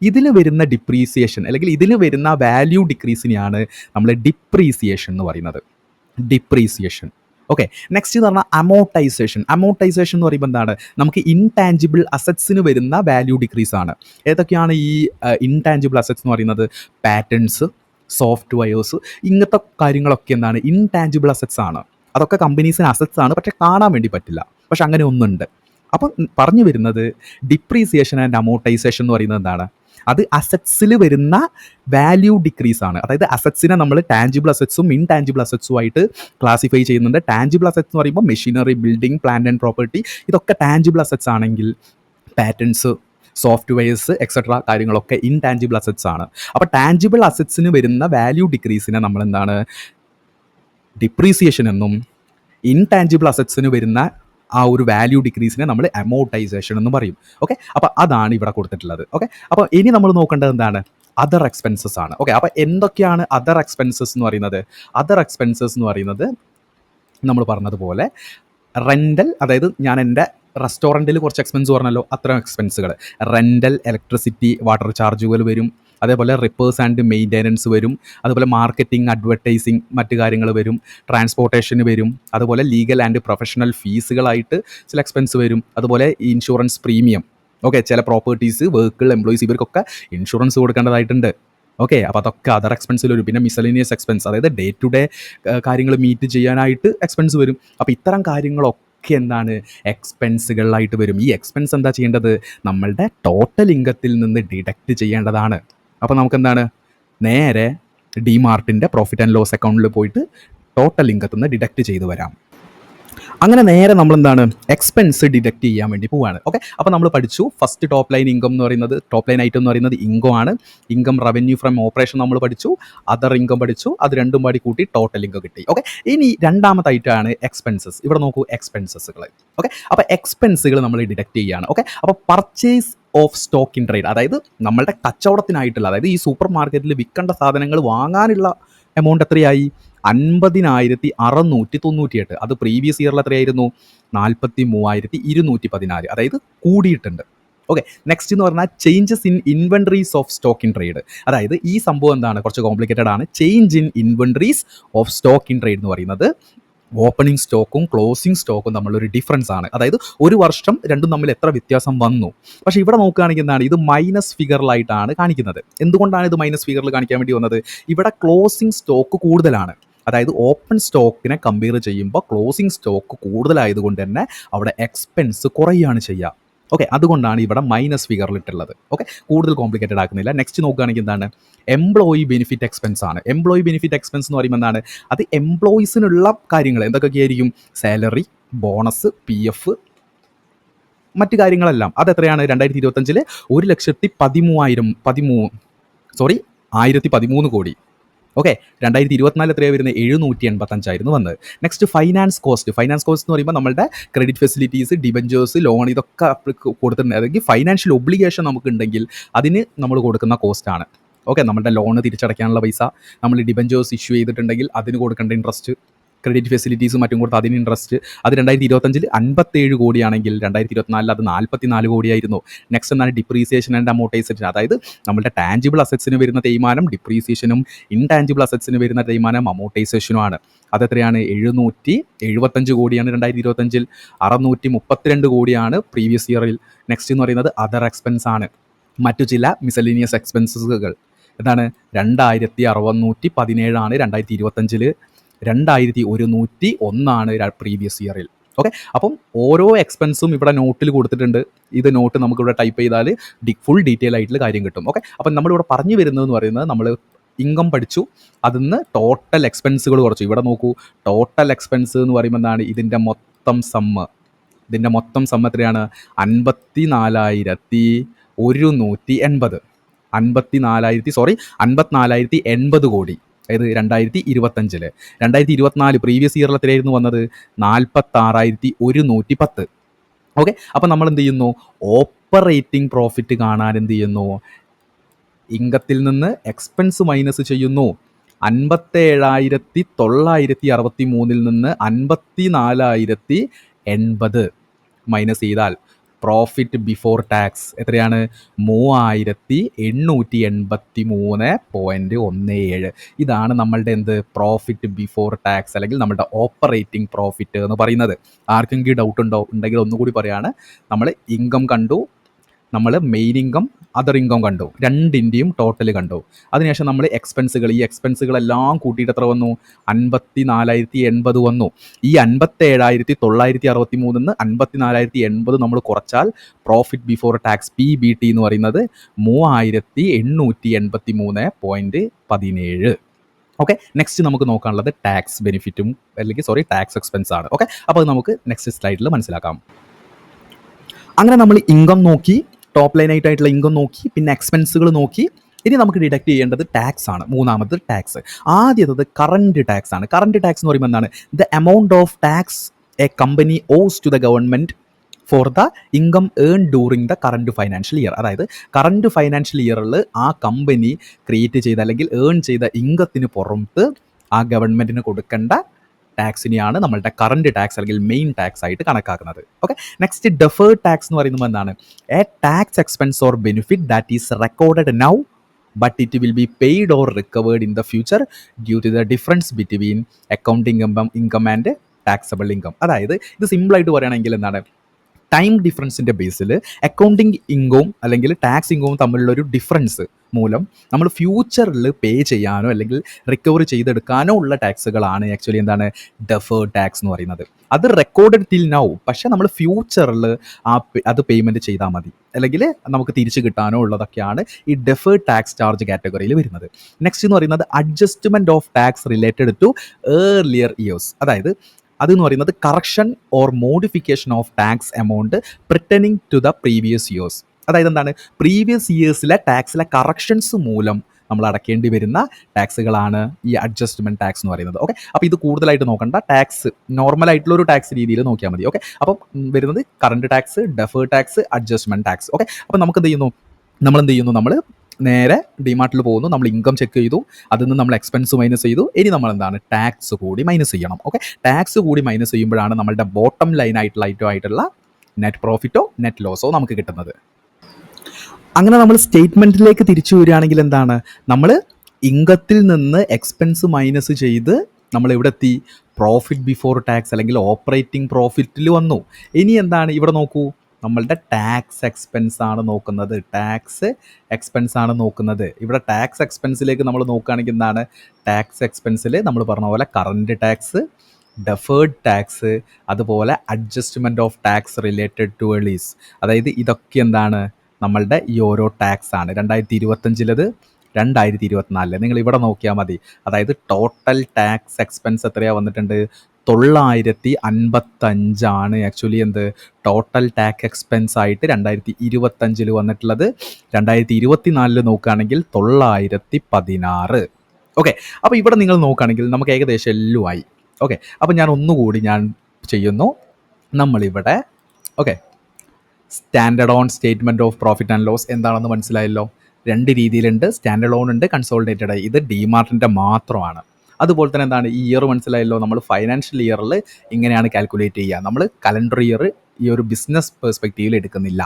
ഇതിൽ വരുന്ന ഡിപ്രീസിയേഷൻ അല്ലെങ്കിൽ ഇതിൽ വരുന്ന വാല്യൂ ഡിക്രീസിനെയാണ് നമ്മൾ ഡിപ്രീസിയേഷൻ എന്ന് പറയുന്നത്. ഡിപ്രീസിയേഷൻ. ഓക്കെ, നെക്സ്റ്റ് എന്ന് പറഞ്ഞാൽ അമോർട്ടൈസേഷൻ. അമോർട്ടൈസേഷൻ എന്ന് പറയുമ്പോൾ എന്താണ്? നമുക്ക് ഇൻടാഞ്ചിബിൾ അസറ്റ്സിന് വരുന്ന വാല്യൂ ഡിക്രീസ് ആണ്. ഏതൊക്കെയാണ് ഈ ഇൻടാഞ്ചിബിൾ അസറ്റ്സ് എന്ന് പറയുന്നത്? പാറ്റേൺസ്, സോഫ്റ്റ്വെയർസ്, ഇങ്ങനത്തെ കാര്യങ്ങളൊക്കെ എന്താണ്? ഇൻടാഞ്ചിബിൾ അസറ്റ്സ് ആണ്. അതൊക്കെ കമ്പനീസിന് അസറ്റ്സ് ആണ്, പക്ഷേ കാണാൻ വേണ്ടി പറ്റില്ല. പക്ഷെ അങ്ങനെ ഒന്നുണ്ട്. അപ്പം പറഞ്ഞു വരുന്നത് ഡിപ്രീസിയേഷൻ ആൻഡ് അമോർട്ടൈസേഷൻ എന്ന് പറയുന്നത് എന്താണ്? അത് അസറ്റ്സിൽ വരുന്ന വാല്യൂ ഡിക്രീസ് ആണ്. അതായത് അസറ്റ്സിനെ നമ്മൾ ടാഞ്ചിബിൾ അസറ്റ്സും ഇൻടാഞ്ചിബിൾ അസറ്റ്സും ആയിട്ട് ക്ലാസിഫൈ ചെയ്യുന്നുണ്ട്. ടാഞ്ചിബിൾ അസറ്റ്സ് എന്ന് പറയുമ്പോൾ machinery, building, plant and property, ഇതൊക്കെ ടാഞ്ചിബിൾ അസറ്റ്സ് ആണെങ്കിൽ പാറ്റേൺസ്, സോഫ്റ്റ്വെയർസ് എക്സെട്ര കാര്യങ്ങളൊക്കെ ഇൻടാഞ്ചിബിൾ അസറ്റ്സ് ആണ്. അപ്പോൾ ടാഞ്ചിബിൾ അസറ്റ്സിന് വരുന്ന വാല്യൂ ഡിക്രീസിനെ നമ്മൾ എന്താണ്? ഡിപ്രീസിയേഷൻ എന്നും ഇൻടാഞ്ചിബിൾ അസറ്റ്സിന് വരുന്ന ആ ഒരു വാല്യൂ ഡിക്രീസിനെ നമ്മൾ അമോർട്ടൈസേഷൻ എന്ന് പറയും. ഓക്കെ, അപ്പോൾ അതാണ് ഇവിടെ കൊടുത്തിട്ടുള്ളത്. ഓക്കെ, അപ്പോൾ ഇനി നമ്മൾ നോക്കേണ്ടത് എന്താണ്? അതർ എക്സ്പെൻസസ് ആണ്. ഓക്കെ, അപ്പോൾ എന്തൊക്കെയാണ് അതർ എക്സ്പെൻസസ് എന്ന് പറയുന്നത്? അതർ എക്സ്പെൻസസ് എന്ന് പറയുന്നത് നമ്മൾ പറഞ്ഞതുപോലെ റെൻ്റൽ, അതായത് ഞാൻ എൻ്റെ റെസ്റ്റോറൻറ്റിൽ കുറച്ച് എക്സ്പെൻസ് പറഞ്ഞല്ലോ, അത്തരം എക്സ്പെൻസുകൾ. റെൻ്റൽ, ഇലക്ട്രിസിറ്റി, വാട്ടർ ചാർജുകൾ വരും. അതേപോലെ റിപ്പേഴ്സ് ആൻഡ് മെയിൻ്റെനൻസ് വരും. അതുപോലെ മാർക്കറ്റിംഗ്, അഡ്വർടൈസിങ്, മറ്റു കാര്യങ്ങൾ വരും. ട്രാൻസ്പോർട്ടേഷന് വരും. അതുപോലെ ലീഗൽ ആൻഡ് പ്രൊഫഷണൽ ഫീസുകളായിട്ട് ചില എക്സ്പെൻസ് വരും. അതുപോലെ ഇൻഷുറൻസ് പ്രീമിയം. ഓക്കെ, ചില പ്രോപ്പർട്ടീസ്, വെഹിക്കിൾ, എംപ്ലോയീസ്, ഇവർക്കൊക്കെ ഇൻഷുറൻസ് കൊടുക്കേണ്ടതായിട്ടുണ്ട്. ഓക്കെ, അപ്പോൾ അതൊക്കെ അതർ എക്സ്പെൻസിൽ വരും. പിന്നെ മിസലേനിയസ് എക്സ്പെൻസ്, അതായത് ഡേ ടു ഡേ കാര്യങ്ങൾ മീറ്റ് ചെയ്യാനായിട്ട് എക്സ്പെൻസ് വരും. അപ്പോൾ ഇത്തരം കാര്യങ്ങളൊക്കെ എന്താണ്? എക്സ്പെൻസുകളായിട്ട് വരും. ഈ എക്സ്പെൻസ് എന്താ ചെയ്യേണ്ടത്? നമ്മളുടെ ടോട്ടൽ ഇൻകത്തിൽ നിന്ന് ഡിഡക്റ്റ് ചെയ്യേണ്ടതാണ്. അപ്പോൾ നമുക്കെന്താണ്? നേരെ ഡി മാർട്ടിൻ്റെ പ്രോഫിറ്റ് ആൻഡ് ലോസ് അക്കൗണ്ടിൽ പോയിട്ട് ടോട്ടൽ ഇൻകത്തിൽ നിന്ന് ഡിഡക്റ്റ് ചെയ്ത് വരാം. അങ്ങനെ നേരെ നമ്മളെന്താണ് എക്സ്പെൻസ് ഡിഡക്റ്റ് ചെയ്യാൻ വേണ്ടി പോവാണ്. ഓക്കെ, അപ്പോൾ നമ്മൾ പഠിച്ചു ഫസ്റ്റ് ടോപ്പ് ലൈൻ ഇൻകം എന്ന് പറയുന്നത്, ടോപ്പ് ലൈൻ ഐറ്റം എന്ന് പറയുന്നത് ഇൻകം ആണ്. ഇൻകം റവന്യൂ ഫ്രം ഓപ്പറേഷൻ നമ്മൾ പഠിച്ചു, അതർ ഇൻകം പഠിച്ചു, അത് രണ്ടും പാടി കൂട്ടി ടോട്ടൽ ഇൻകം കിട്ടി. ഓക്കെ, ഇനി രണ്ടാമത്തെ ഐറ്റമാണ് എക്സ്പെൻസസ്. ഇവിടെ നോക്കൂ എക്സ്പെൻസസുകൾ. ഓക്കെ, അപ്പോൾ എക്സ്പെൻസുകൾ നമ്മൾ ഡിഡക്റ്റ് ചെയ്യുകയാണ്. ഓക്കെ, അപ്പോൾ purchase of stock in trade, അതായത് നമ്മളുടെ കച്ചവടത്തിനായിട്ടുള്ള, അതായത് ഈ സൂപ്പർ മാർക്കറ്റിൽ വിൽക്കേണ്ട സാധനങ്ങൾ വാങ്ങാനുള്ള എമൗണ്ട് എത്രയായി? 50,698. അത് പ്രീവിയസ് ഇയറിൽ എത്രയായിരുന്നു? 43,214. അതായത് കൂടിയിട്ടുണ്ട്. ഓക്കെ, നെക്സ്റ്റ് എന്ന് പറഞ്ഞാൽ changes in inventories of stock in trade. അതായത് ഈ സംഭവം എന്താണ്? കുറച്ച് കോംപ്ലിക്കേറ്റഡ് ആണ്. Change in inventories of stock in trade എന്ന് പറയുന്നത് ഓപ്പണിംഗ് സ്റ്റോക്കും ക്ലോസിംഗ് സ്റ്റോക്കും തമ്മിലൊരു ഡിഫറൻസ് ആണ്. അതായത് ഒരു വർഷം രണ്ടും തമ്മിൽ എത്ര വ്യത്യാസം വന്നു. പക്ഷേ ഇവിടെ നോക്കുകയാണെങ്കിൽ എന്താണ്? ഇത് മൈനസ് ഫിഗറിലായിട്ടാണ് കാണിക്കുന്നത്. എന്തുകൊണ്ടാണ് ഇത് മൈനസ് ഫിഗറിൽ കാണിക്കാൻ വേണ്ടി വന്നത്? ഇവിടെ ക്ലോസിംഗ് സ്റ്റോക്ക് കൂടുതലാണ്. അതായത് ഓപ്പൺ സ്റ്റോക്കിനെ കമ്പയർ ചെയ്യുമ്പോൾ ക്ലോസിംഗ് സ്റ്റോക്ക് കൂടുതലായതുകൊണ്ട് തന്നെ അവിടെ എക്സ്പെൻസ് കുറയുകയാണ് ചെയ്യുക. ഓക്കെ, അതുകൊണ്ടാണ് ഇവിടെ മൈനസ് ഫിഗറിലിട്ടുള്ളത്. ഓക്കെ, കൂടുതൽ കോംപ്ലിക്കേറ്റഡ് ആക്കുന്നില്ല. നെക്സ്റ്റ് നോക്കുകയാണെങ്കിൽ എന്താണ്? എംപ്ലോയി ബെനിഫിറ്റ് എക്സ്പെൻസ് ആണ്. എംപ്ലോയി ബെനിഫിറ്റ് എക്സ്പെൻസ് എന്ന് പറയുമ്പോൾ എന്താണ്? അത് എംപ്ലോയീസിനുള്ള കാര്യങ്ങൾ എന്തൊക്കെയായിരിക്കും? സാലറി, ബോണസ്, PF, മറ്റു കാര്യങ്ങളെല്ലാം. അതെത്രയാണ്? 2025 1,13,013 കോടി. ഓക്കെ, 2024 എത്രയാണ് വരുന്നത്? 785 വന്നത്. Next finance cost. Finance cost എന്ന് പറയുമ്പോൾ നമ്മളുടെ ക്രെഡിറ്റ് ഫെസിലിറ്റീസ്, ഡിബഞ്ചേഴ്സ്, ലോൺ ഇതൊക്കെ കൊടുത്തിട്ടുണ്ട്. അല്ലെങ്കിൽ ഫൈനാൻഷ്യൽ ഒബ്ലിഗേഷൻ നമുക്കുണ്ടെങ്കിൽ അതിന് നമ്മൾ കൊടുക്കുന്ന കോസ്റ്റാണ്. ഓക്കെ, നമ്മുടെ ലോണ് തിരിച്ചടയ്ക്കാനുള്ള പൈസ, നമ്മൾ ഡിബഞ്ചേഴ്സ് ഇഷ്യൂ ചെയ്തിട്ടുണ്ടെങ്കിൽ അതിന് കൊടുക്കേണ്ട ഇൻട്രസ്റ്റ്, ക്രെഡിറ്റ് ഫെസിലിറ്റീസും മറ്റും കൊടുത്ത് അതിന് ഇൻട്രസ്റ്റ്. അത് 2025 57 കോടിയാണെങ്കിൽ 2024 അത് 44 കോടിയായിരുന്നു. നെക്സ്റ്റ് എന്താണ്? Depreciation and amortisation. അതായത് നമ്മുടെ ടാഞ്ചിബിൾ അസറ്റ്സിന് വരുന്ന തേയ്മാനം ഡിപ്രീസിയേഷനും, ഇൻടാഞ്ചിബിൾ അസറ്റ്സിന് വരുന്ന തേയ്മാനം അമോർട്ടൈസേഷനുമാണ്. അതെത്രയാണ്? 775 കോടിയാണ് 2025. 632 കോടിയാണ് പ്രീവിയസ് ഇയറിൽ. നെക്സ്റ്റ് എന്ന് പറയുന്നത് അതർ എക്സ്പെൻസ് ആണ്. മറ്റു ചില മിസലേനിയസ് എക്സ്പെൻസസുകൾ എന്താണ്? 2,617 2025. 2,101 പ്രീവിയസ് ഇയറിൽ. ഓക്കെ, അപ്പം ഓരോ എക്സ്പെൻസും ഇവിടെ നോട്ടിൽ കൊടുത്തിട്ടുണ്ട്. ഇത് നോട്ട് നമുക്കിവിടെ ടൈപ്പ് ചെയ്താൽ ഫുൾ ഡീറ്റെയിൽ ആയിട്ടുള്ള കാര്യം കിട്ടും. ഓക്കെ, അപ്പം നമ്മളിവിടെ പറഞ്ഞു വരുന്നതെന്ന് പറയുന്നത് നമ്മൾ ഇൻകം പഠിച്ചു, അതിന്ന് ടോട്ടൽ എക്സ്പെൻസുകൾ കുറച്ചു. ഇവിടെ നോക്കൂ, ടോട്ടൽ എക്സ്പെൻസ് എന്ന് പറയുമ്പോൾ എന്താണ്? ഇതിൻ്റെ മൊത്തം സമ്മ് എത്രയാണ്? 54,180. 54,080 കോടി. അതായത് 2025. 2024 പ്രീവിയസ് ഇയറിൽ എത്രയായിരുന്നു വന്നത്? 46,110. ഓക്കെ, അപ്പം നമ്മൾ എന്ത് ചെയ്യുന്നു? ഓപ്പറേറ്റിംഗ് പ്രോഫിറ്റ് കാണാൻ എന്ത് ചെയ്യുന്നു? ഇൻകത്തിൽ നിന്ന് എക്സ്പെൻസ് മൈനസ് ചെയ്യുന്നു. 57,963 നിന്ന് 54,080 മൈനസ് ചെയ്താൽ പ്രോഫിറ്റ് ബിഫോർ ടാക്സ് എത്രയാണ്? 3,883.17. ഇതാണ് നമ്മളുടെ പ്രോഫിറ്റ് ബിഫോർ ടാക്സ്, അല്ലെങ്കിൽ നമ്മുടെ ഓപ്പറേറ്റിംഗ് പ്രോഫിറ്റ് എന്ന് പറയുന്നത്. ആർക്കെങ്കിലും ഡൗട്ട് ഉണ്ടെങ്കിൽ ഒന്നുകൂടി പറയാണ്. നമ്മൾ ഇൻകം കണ്ടു, നമ്മൾ മെയിൻ ഇൻകം, അതർ ഇൻകം കണ്ടു, രണ്ടിൻ്റെയും ടോട്ടൽ കണ്ടു. അതിനുശേഷം നമ്മൾ ഈ എക്സ്പെൻസുകളെല്ലാം കൂട്ടിയിട്ട് എത്ര വന്നു? 54,080 വന്നു. ഈ 57,963 54,080 നമ്മൾ കുറച്ചാൽ പ്രോഫിറ്റ് ബിഫോർ ടാക്സ് PBT എന്ന് പറയുന്നത് 3,883.17. ഓക്കെ, നെക്സ്റ്റ് നമുക്ക് നോക്കാനുള്ളത് ടാക്സ് ബെനിഫിറ്റും ടാക്സ് എക്സ്പെൻസ് ആണ്. ഓക്കെ, അപ്പോൾ നമുക്ക് നെക്സ്റ്റ് സ്ലൈഡിൽ മനസ്സിലാക്കാം. അങ്ങനെ നമ്മൾ ഇൻകം നോക്കി, ടോപ്പ് ലൈൻ ആയിട്ടുള്ള ഇൻകം നോക്കി, പിന്നെ എക്സ്പെൻസുകൾ നോക്കി. ഇനി നമുക്ക് ഡിഡക്ട് ചെയ്യേണ്ടത് ടാക്സ് ആണ്. മൂന്നാമത് ടാക്സ്. ആദ്യത്തത് കറണ്ട് ടാക്സ് ആണ്. കറണ്ട് ടാക്സ് എന്ന് പറയുമ്പോൾ എന്താണ്? The amount of tax a company owes to the government for the income earn during the current financial year. അതായത് കറണ്ട് ഫൈനാൻഷ്യൽ ഇയറിൽ ആ കമ്പനി ക്രിയേറ്റ് ചെയ്ത അല്ലെങ്കിൽ ഏൺ ചെയ്ത ഇൻകത്തിന് പുറത്ത് ആ ഗവൺമെൻറ്റിന് കൊടുക്കേണ്ട ടാക്സിനെയാണ് നമ്മളുടെ കറണ്ട് ടാക്സ് അല്ലെങ്കിൽ മെയിൻ ടാക്സ് ആയിട്ട് കണക്കാക്കുന്നത്. ഓക്കെ, നെക്സ്റ്റ് ഡെഫേർഡ് ടാക്സ് എന്ന് പറയുന്നത് എന്താണ്? A tax expense or benefit that is recorded now but it will be paid or recovered in the future due to the difference between accounting income and taxable income. അതായത് ഇത് സിമ്പിളായിട്ട് പറയുകയാണെങ്കിൽ എന്താണ്? ടൈം ഡിഫറൻസിൻ്റെ ബേസിൽ അക്കൗണ്ടിങ് ഇൻകവും അല്ലെങ്കിൽ ടാക്സ് ഇൻകവും തമ്മിലുള്ളൊരു ഡിഫറൻസ് മൂലം നമ്മൾ ഫ്യൂച്ചറിൽ പേ ചെയ്യാനോ അല്ലെങ്കിൽ റിക്കവർ ചെയ്തെടുക്കാനോ ഉള്ള ടാക്സുകളാണ് ആക്ച്വലി എന്താണ്? ഡെഫേർഡ് ടാക്സ് എന്ന് പറയുന്നത്. അത് റെക്കോർഡഡ് ടിൽ നൗ, പക്ഷേ നമ്മൾ ഫ്യൂച്ചറിൽ അത് പേയ്മെൻറ്റ് ചെയ്താൽ മതി, അല്ലെങ്കിൽ നമുക്ക് തിരിച്ച് കിട്ടാനോ ഉള്ളതൊക്കെയാണ് ഈ ഡെഫേർഡ് ടാക്സ് ചാർജ് കാറ്റഗറിയിൽ വരുന്നത്. നെക്സ്റ്റ് എന്ന് പറയുന്നത് adjustment of tax related to earlier years. അതായത് അതെന്ന് പറയുന്നത് correction or modification of tax amount pertaining to the previous years. അതായത് എന്താണ്, പ്രീവിയസ് ഇയേഴ്സിലെ ടാക്സിലെ കറക്ഷൻസ് മൂലം നമ്മൾ അടയ്ക്കേണ്ടി വരുന്ന ടാക്സുകളാണ് ഈ അഡ്ജസ്റ്റ്മെൻറ്റ് ടാക്സ് എന്ന് പറയുന്നത്. ഓക്കെ, അപ്പോൾ ഇത് കൂടുതലായിട്ട് നോക്കണ്ട, ടാക്സ് നോർമലായിട്ടുള്ള ഒരു ടാക്സ് രീതിയിൽ നോക്കിയാൽ മതി. ഓക്കെ, അപ്പം വരുന്നത് current tax, deferred tax, adjustment tax. Okay, അപ്പോൾ നമുക്ക് എന്ത് ചെയ്യുന്നു, നമ്മൾ നേരെ ഡിമാർട്ടിൽ പോകുന്നു, നമ്മൾ ഇൻകം ചെക്ക് ചെയ്തു, അതിൽ നിന്ന് നമ്മൾ എക്സ്പെൻസ് മൈനസ് ചെയ്തു, ഇനി നമ്മൾ എന്താണ് ടാക്സ് കൂടി മൈനസ് ചെയ്യണം. ഓക്കെ, ടാക്സ് കൂടി മൈനസ് ചെയ്യുമ്പോഴാണ് നമ്മളുടെ ബോട്ടം ലൈൻ ആയിട്ടുള്ള നെറ്റ് പ്രോഫിറ്റോ നെറ്റ് ലോസോ നമുക്ക് കിട്ടുന്നത്. അങ്ങനെ നമ്മൾ സ്റ്റേറ്റ്മെൻറ്റിലേക്ക് തിരിച്ചു വരികയാണെങ്കിൽ എന്താണ്, നമ്മൾ ഇൻകത്തിൽ നിന്ന് എക്സ്പെൻസ് മൈനസ് ചെയ്ത് നമ്മൾ എവിടെ എത്തി, പ്രോഫിറ്റ് ബിഫോർ ടാക്സ് അല്ലെങ്കിൽ ഓപ്പറേറ്റിംഗ് പ്രോഫിറ്റിൽ വന്നു. ഇനി എന്താണ് ഇവിടെ നോക്കൂ, നമ്മളുടെ ടാക്സ് എക്സ്പെൻസ് ആണ് നോക്കുന്നത്. ഇവിടെ ടാക്സ് എക്സ്പെൻസിലേക്ക് നമ്മൾ നോക്കുകയാണെങ്കിൽ എന്താണ്, ടാക്സ് എക്സ്പെൻസിൽ നമ്മൾ പറഞ്ഞ പോലെ കറണ്ട് ടാക്സ്, ഡെഫേർഡ് ടാക്സ്, അതുപോലെ adjustment of tax related to earlier. അതായത് ഇതൊക്കെ എന്താണ്, നമ്മളുടെ ഈ ഓരോ ടാക്സ് ആണ്. 2025 2024 നിങ്ങൾ ഇവിടെ നോക്കിയാൽ മതി. അതായത് ടോട്ടൽ ടാക്സ് എക്സ്പെൻസ് എത്രയാണ് വന്നിട്ടുണ്ട്, 955 ആക്ച്വലി എന്ത് ടോട്ടൽ ടാക്സ് എക്സ്പെൻസ് ആയിട്ട് 2025 വന്നിട്ടുള്ളത്. 2024 നോക്കുകയാണെങ്കിൽ 916. ഓക്കെ, അപ്പോൾ ഇവിടെ നിങ്ങൾ നോക്കുകയാണെങ്കിൽ നമുക്ക് ഏകദേശം എല്ലാം ആയി. ഓക്കെ, അപ്പോൾ ഞാൻ ഒന്നുകൂടി ചെയ്യുന്നു. നമ്മളിവിടെ okay standard on statement of profit and loss എന്താണെന്ന് മനസ്സിലായല്ലോ. 2 രീതിയിലുണ്ട്, സ്റ്റാൻഡേർഡ് ഓൺ ഉണ്ട്, കൺസോളിഡേറ്റഡ്. ഇത് ഡിമാർട്ടിൻ്റെ മാത്രമാണ്. അതുപോലെ തന്നെ എന്താണ്, ഈ ഇയർ മനസ്സിലായല്ലോ, നമ്മൾ ഫൈനാൻഷ്യൽ ഇയറിൽ ഇങ്ങനെയാണ് കാൽക്കുലേറ്റ് ചെയ്യുക. നമ്മൾ കലണ്ടർ ഇയർ ഈ ഒരു ബിസിനസ് പെർസ്പെക്റ്റീവിൽ എടുക്കുന്നില്ല.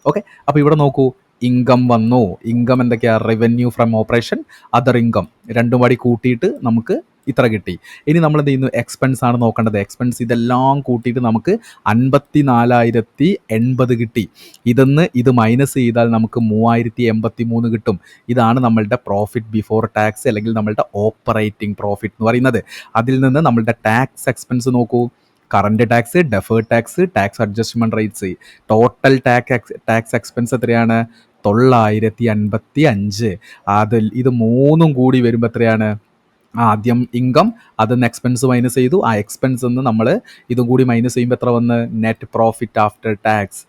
ഓക്കെ, അപ്പോൾ ഇവിടെ നോക്കൂ, ഇൻകം വന്നു. ഇൻകം എന്തൊക്കെയാണ്, revenue from operation, other income, രണ്ടും വഴി കൂട്ടിയിട്ട് നമുക്ക് ഇത്ര കിട്ടി. ഇനി നമ്മൾ എന്ത് ചെയ്യുന്നു, എക്സ്പെൻസ് ആണ് നോക്കേണ്ടത്. എക്സ്പെൻസ് ഇതെല്ലാം കൂട്ടിയിട്ട് നമുക്ക് 54,080 കിട്ടി. ഇത് മൈനസ് ചെയ്താൽ നമുക്ക് 3083 കിട്ടും. ഇതാണ് നമ്മളുടെ പ്രോഫിറ്റ് ബിഫോർ ടാക്സ് അല്ലെങ്കിൽ നമ്മളുടെ ഓപ്പറേറ്റിംഗ് പ്രോഫിറ്റ് എന്ന് പറയുന്നത്. അതിൽ നിന്ന് നമ്മളുടെ ടാക്സ് എക്സ്പെൻസ് നോക്കൂ, current tax, deferred tax, tax adjustment rates, total tax expense എത്രയാണ്, 955. ഇത് മൂന്നും കൂടി വരുമ്പോൾ എത്രയാണ്, ആദ്യം ഇൻകം, അതിന്ന് എക്സ്പെൻസ് മൈനസ് ചെയ്തു, ആ എക്സ്പെൻസ് നിന്ന് നമ്മൾ ഇതും കൂടി മൈനസ് ചെയ്യുമ്പോൾ എത്ര വന്ന്, നെറ്റ് പ്രോഫിറ്റ് ആഫ്റ്റർ ടാക്സ്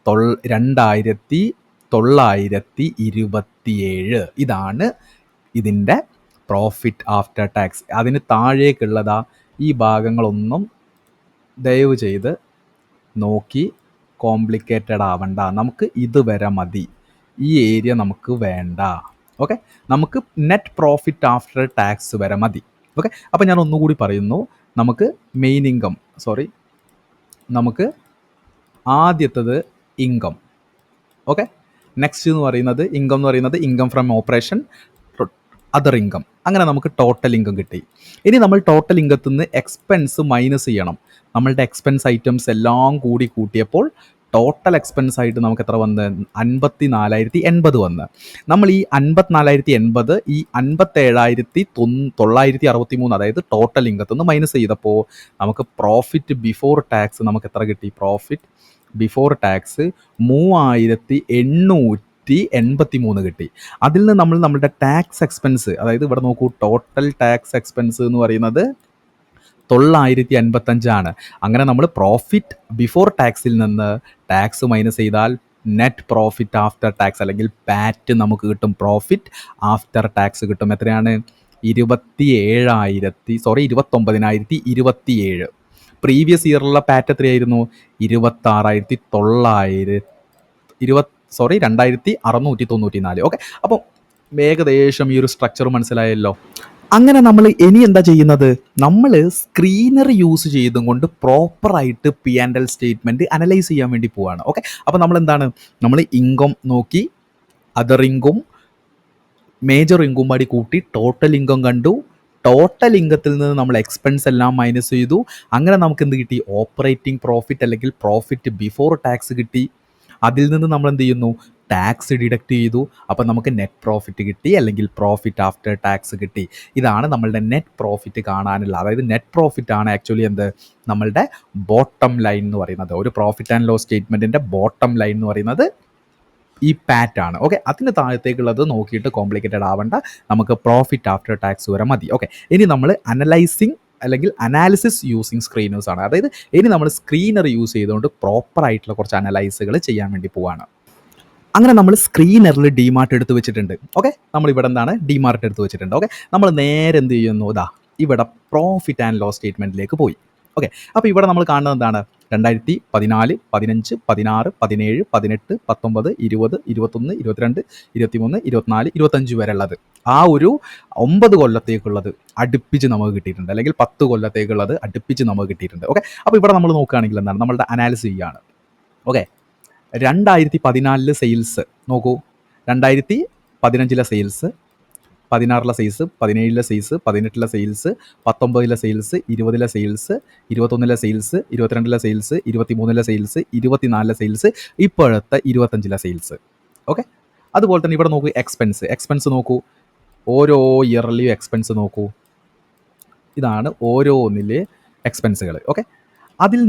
2927. ഇതാണ് ഇതിൻ്റെ പ്രോഫിറ്റ് ആഫ്റ്റർ ടാക്സ്. അതിന് താഴേക്കുള്ളതാ ഈ ഭാഗങ്ങളൊന്നും ദയവ് ചെയ്ത് നോക്കി കോംപ്ലിക്കേറ്റഡ് ആവണ്ട, നമുക്ക് ഇതുവരെ മതി, ഈ ഏരിയ നമുക്ക് വേണ്ട. ഓക്കെ, നമുക്ക് നെറ്റ് പ്രോഫിറ്റ് ആഫ്റ്റർ ടാക്സ് വരെ മതി. ഓക്കെ, അപ്പോൾ ഞാൻ ഒന്നുകൂടി പറയുന്നു, നമുക്ക് മെയിൻ ഇൻകം നമുക്ക് ആദ്യത്തത് ഇൻകം. ഓക്കെ, നെക്സ്റ്റ് എന്ന് പറയുന്നത് income from operation, other income, അങ്ങനെ നമുക്ക് ടോട്ടൽ ഇൻകം കിട്ടി. ഇനി നമ്മൾ ടോട്ടൽ ഇൻകത്തിൽ നിന്ന് എക്സ്പെൻസ് മൈനസ് ചെയ്യണം. നമ്മളുടെ എക്സ്പെൻസ് ഐറ്റംസ് എല്ലാം കൂടി കൂട്ടിയപ്പോൾ ടോട്ടൽ എക്സ്പെൻസ് ആയിട്ട് നമുക്ക് എത്ര വന്ന്, 54,080 വന്ന്. നമ്മൾ ഈ 54,080 ഈ 57,963 അതായത് ടോട്ടൽ ഇൻകത്തിൽ നിന്ന് മൈനസ് ചെയ്തപ്പോൾ നമുക്ക് പ്രോഫിറ്റ് ബിഫോർ ടാക്സ് നമുക്ക് എത്ര കിട്ടി, പ്രോഫിറ്റ് ബിഫോർ ടാക്സ് 3,883 കിട്ടി. അതിൽ നിന്ന് നമ്മൾ നമ്മുടെ ടാക്സ് എക്സ്പെൻസ്, അതായത് ഇവിടെ നോക്കൂ, ടോട്ടൽ ടാക്സ് എക്സ്പെൻസ് എന്ന് പറയുന്നത് 955. അങ്ങനെ നമ്മൾ പ്രോഫിറ്റ് ബിഫോർ ടാക്സിൽ നിന്ന് ടാക്സ് മൈനസ് ചെയ്താൽ നെറ്റ് പ്രോഫിറ്റ് ആഫ്റ്റർ ടാക്സ് അല്ലെങ്കിൽ പാറ്റ് നമുക്ക് കിട്ടും. പ്രോഫിറ്റ് ആഫ്റ്റർ ടാക്സ് കിട്ടും. എത്രയാണ്, 29,027. പ്രീവിയസ് ഇയറിലുള്ള പാറ്റ് എത്രയായിരുന്നു, 2694. ഓക്കെ, അപ്പോൾ ഏകദേശം ഈ ഒരു സ്ട്രക്ചർ മനസ്സിലായല്ലോ. അങ്ങനെ നമ്മൾ ഇനി എന്താ ചെയ്യുന്നത്, നമ്മൾ സ്ക്രീനർ യൂസ് ചെയ്തും കൊണ്ട് പ്രോപ്പറായിട്ട് P&L സ്റ്റേറ്റ്മെൻറ്റ് അനലൈസ് ചെയ്യാൻ വേണ്ടി പോവുകയാണ്. ഓക്കെ, അപ്പോൾ നമ്മൾ ഇൻകം നോക്കി, അതർ ഇൻകം, മേജർ ഇൻകം പാടി കൂട്ടി ടോട്ടൽ ഇൻകം കണ്ടു. ടോട്ടൽ ഇൻകത്തിൽ നിന്ന് നമ്മൾ എക്സ്പെൻസ് എല്ലാം മൈനസ് ചെയ്തു. അങ്ങനെ നമുക്ക് എന്ത് കിട്ടി, ഓപ്പറേറ്റിംഗ് പ്രോഫിറ്റ് അല്ലെങ്കിൽ പ്രോഫിറ്റ് ബിഫോർ ടാക്സ് കിട്ടി. അതിൽ നിന്ന് നമ്മൾ എന്ത് ചെയ്യുന്നു, ടാക്സ് ഡിഡക്റ്റ് ചെയ്തു. അപ്പം നമുക്ക് നെറ്റ് പ്രോഫിറ്റ് കിട്ടി അല്ലെങ്കിൽ പ്രോഫിറ്റ് ആഫ്റ്റർ ടാക്സ് കിട്ടി. ഇതാണ് നമ്മളുടെ നെറ്റ് പ്രോഫിറ്റ് കാണാനുള്ള, അതായത് നെറ്റ് പ്രോഫിറ്റ് ആണ് ആക്ച്വലി നമ്മളുടെ ബോട്ടം ലൈൻ എന്ന് പറയുന്നത്. ഒരു പ്രോഫിറ്റ് ആൻഡ് ലോസ് സ്റ്റേറ്റ്മെൻറ്റിൻ്റെ ബോട്ടം ലൈൻ എന്ന് പറയുന്നത് ഈ പാറ്റാണ്. ഓക്കെ, അതിന് താഴത്തേക്കുള്ളത് നോക്കിയിട്ട് കോംപ്ലിക്കേറ്റഡ് ആവേണ്ട, നമുക്ക് പ്രോഫിറ്റ് ആഫ്റ്റർ ടാക്സ് വരെ മതി. ഓക്കെ, ഇനി നമ്മൾ അനലൈസിങ് അല്ലെങ്കിൽ അനാലിസിസ് യൂസിങ് സ്ക്രീനേഴ്സ് ആണ്. അതായത് ഇനി നമ്മൾ സ്ക്രീനർ യൂസ് ചെയ്തുകൊണ്ട് പ്രോപ്പർ ആയിട്ടുള്ള കുറച്ച് അനലൈസുകൾ ചെയ്യാൻ വേണ്ടി പോവാണ്. അങ്ങനെ നമ്മൾ സ്ക്രീനറിൽ ഡിമാർട്ട് എടുത്ത് വെച്ചിട്ടുണ്ട്. ഓക്കെ, നമ്മൾ ഇവിടെ എന്താണ് ഡിമാർട്ട് എടുത്ത് വെച്ചിട്ടുണ്ട്. ഓക്കെ, നമ്മൾ നേരെ എന്ത് ചെയ്യുന്നു, ഇതാ ഇവിടെ പ്രോഫിറ്റ് ആൻഡ് ലോസ് സ്റ്റേറ്റ്മെൻറ്റിലേക്ക് പോയി. ഓക്കെ, അപ്പോൾ ഇവിടെ നമ്മൾ കാണുന്നത് എന്താണ്, 2014, 15, 16, 17, 18, 19, 20, 21, 22, 23, 24, 25 വരെ ഉള്ളത് ആ ഒരു 9 കൊല്ലത്തേക്കുള്ളത് അടുപ്പിച്ച് നമുക്ക് കിട്ടിയിട്ടുണ്ട്, അല്ലെങ്കിൽ 10 കൊല്ലത്തേക്കുള്ളത് അടുപ്പിച്ച് നമുക്ക് കിട്ടിയിട്ടുണ്ട്. ഓക്കെ, അപ്പോൾ ഇവിടെ നമ്മൾ നോക്കുകയാണെങ്കിൽ എന്താണ്, നമ്മളുടെ അനാലിസിസ് ചെയ്യുകയാണ്. ഓക്കെ, 2014 സെയിൽസ് നോക്കൂ, 2015 sales, 16 sales, 17 sales, 18 sales, 19 sales, 20 sales, 21 sales, 22 sales, 23 sales, 24 sales, ഇപ്പോഴത്തെ 25 സെയിൽസ്. ഓക്കെ, അതുപോലെ തന്നെ ഇവിടെ നോക്കൂ, എക്സ്പെൻസ് നോക്കൂ, ഓരോ ഇയർലിയും എക്സ്പെൻസ് നോക്കൂ, ഇതാണ് ഓരോന്നിലെ എക്സ്പെൻസുകൾ. ഓക്കെ, അതിൽ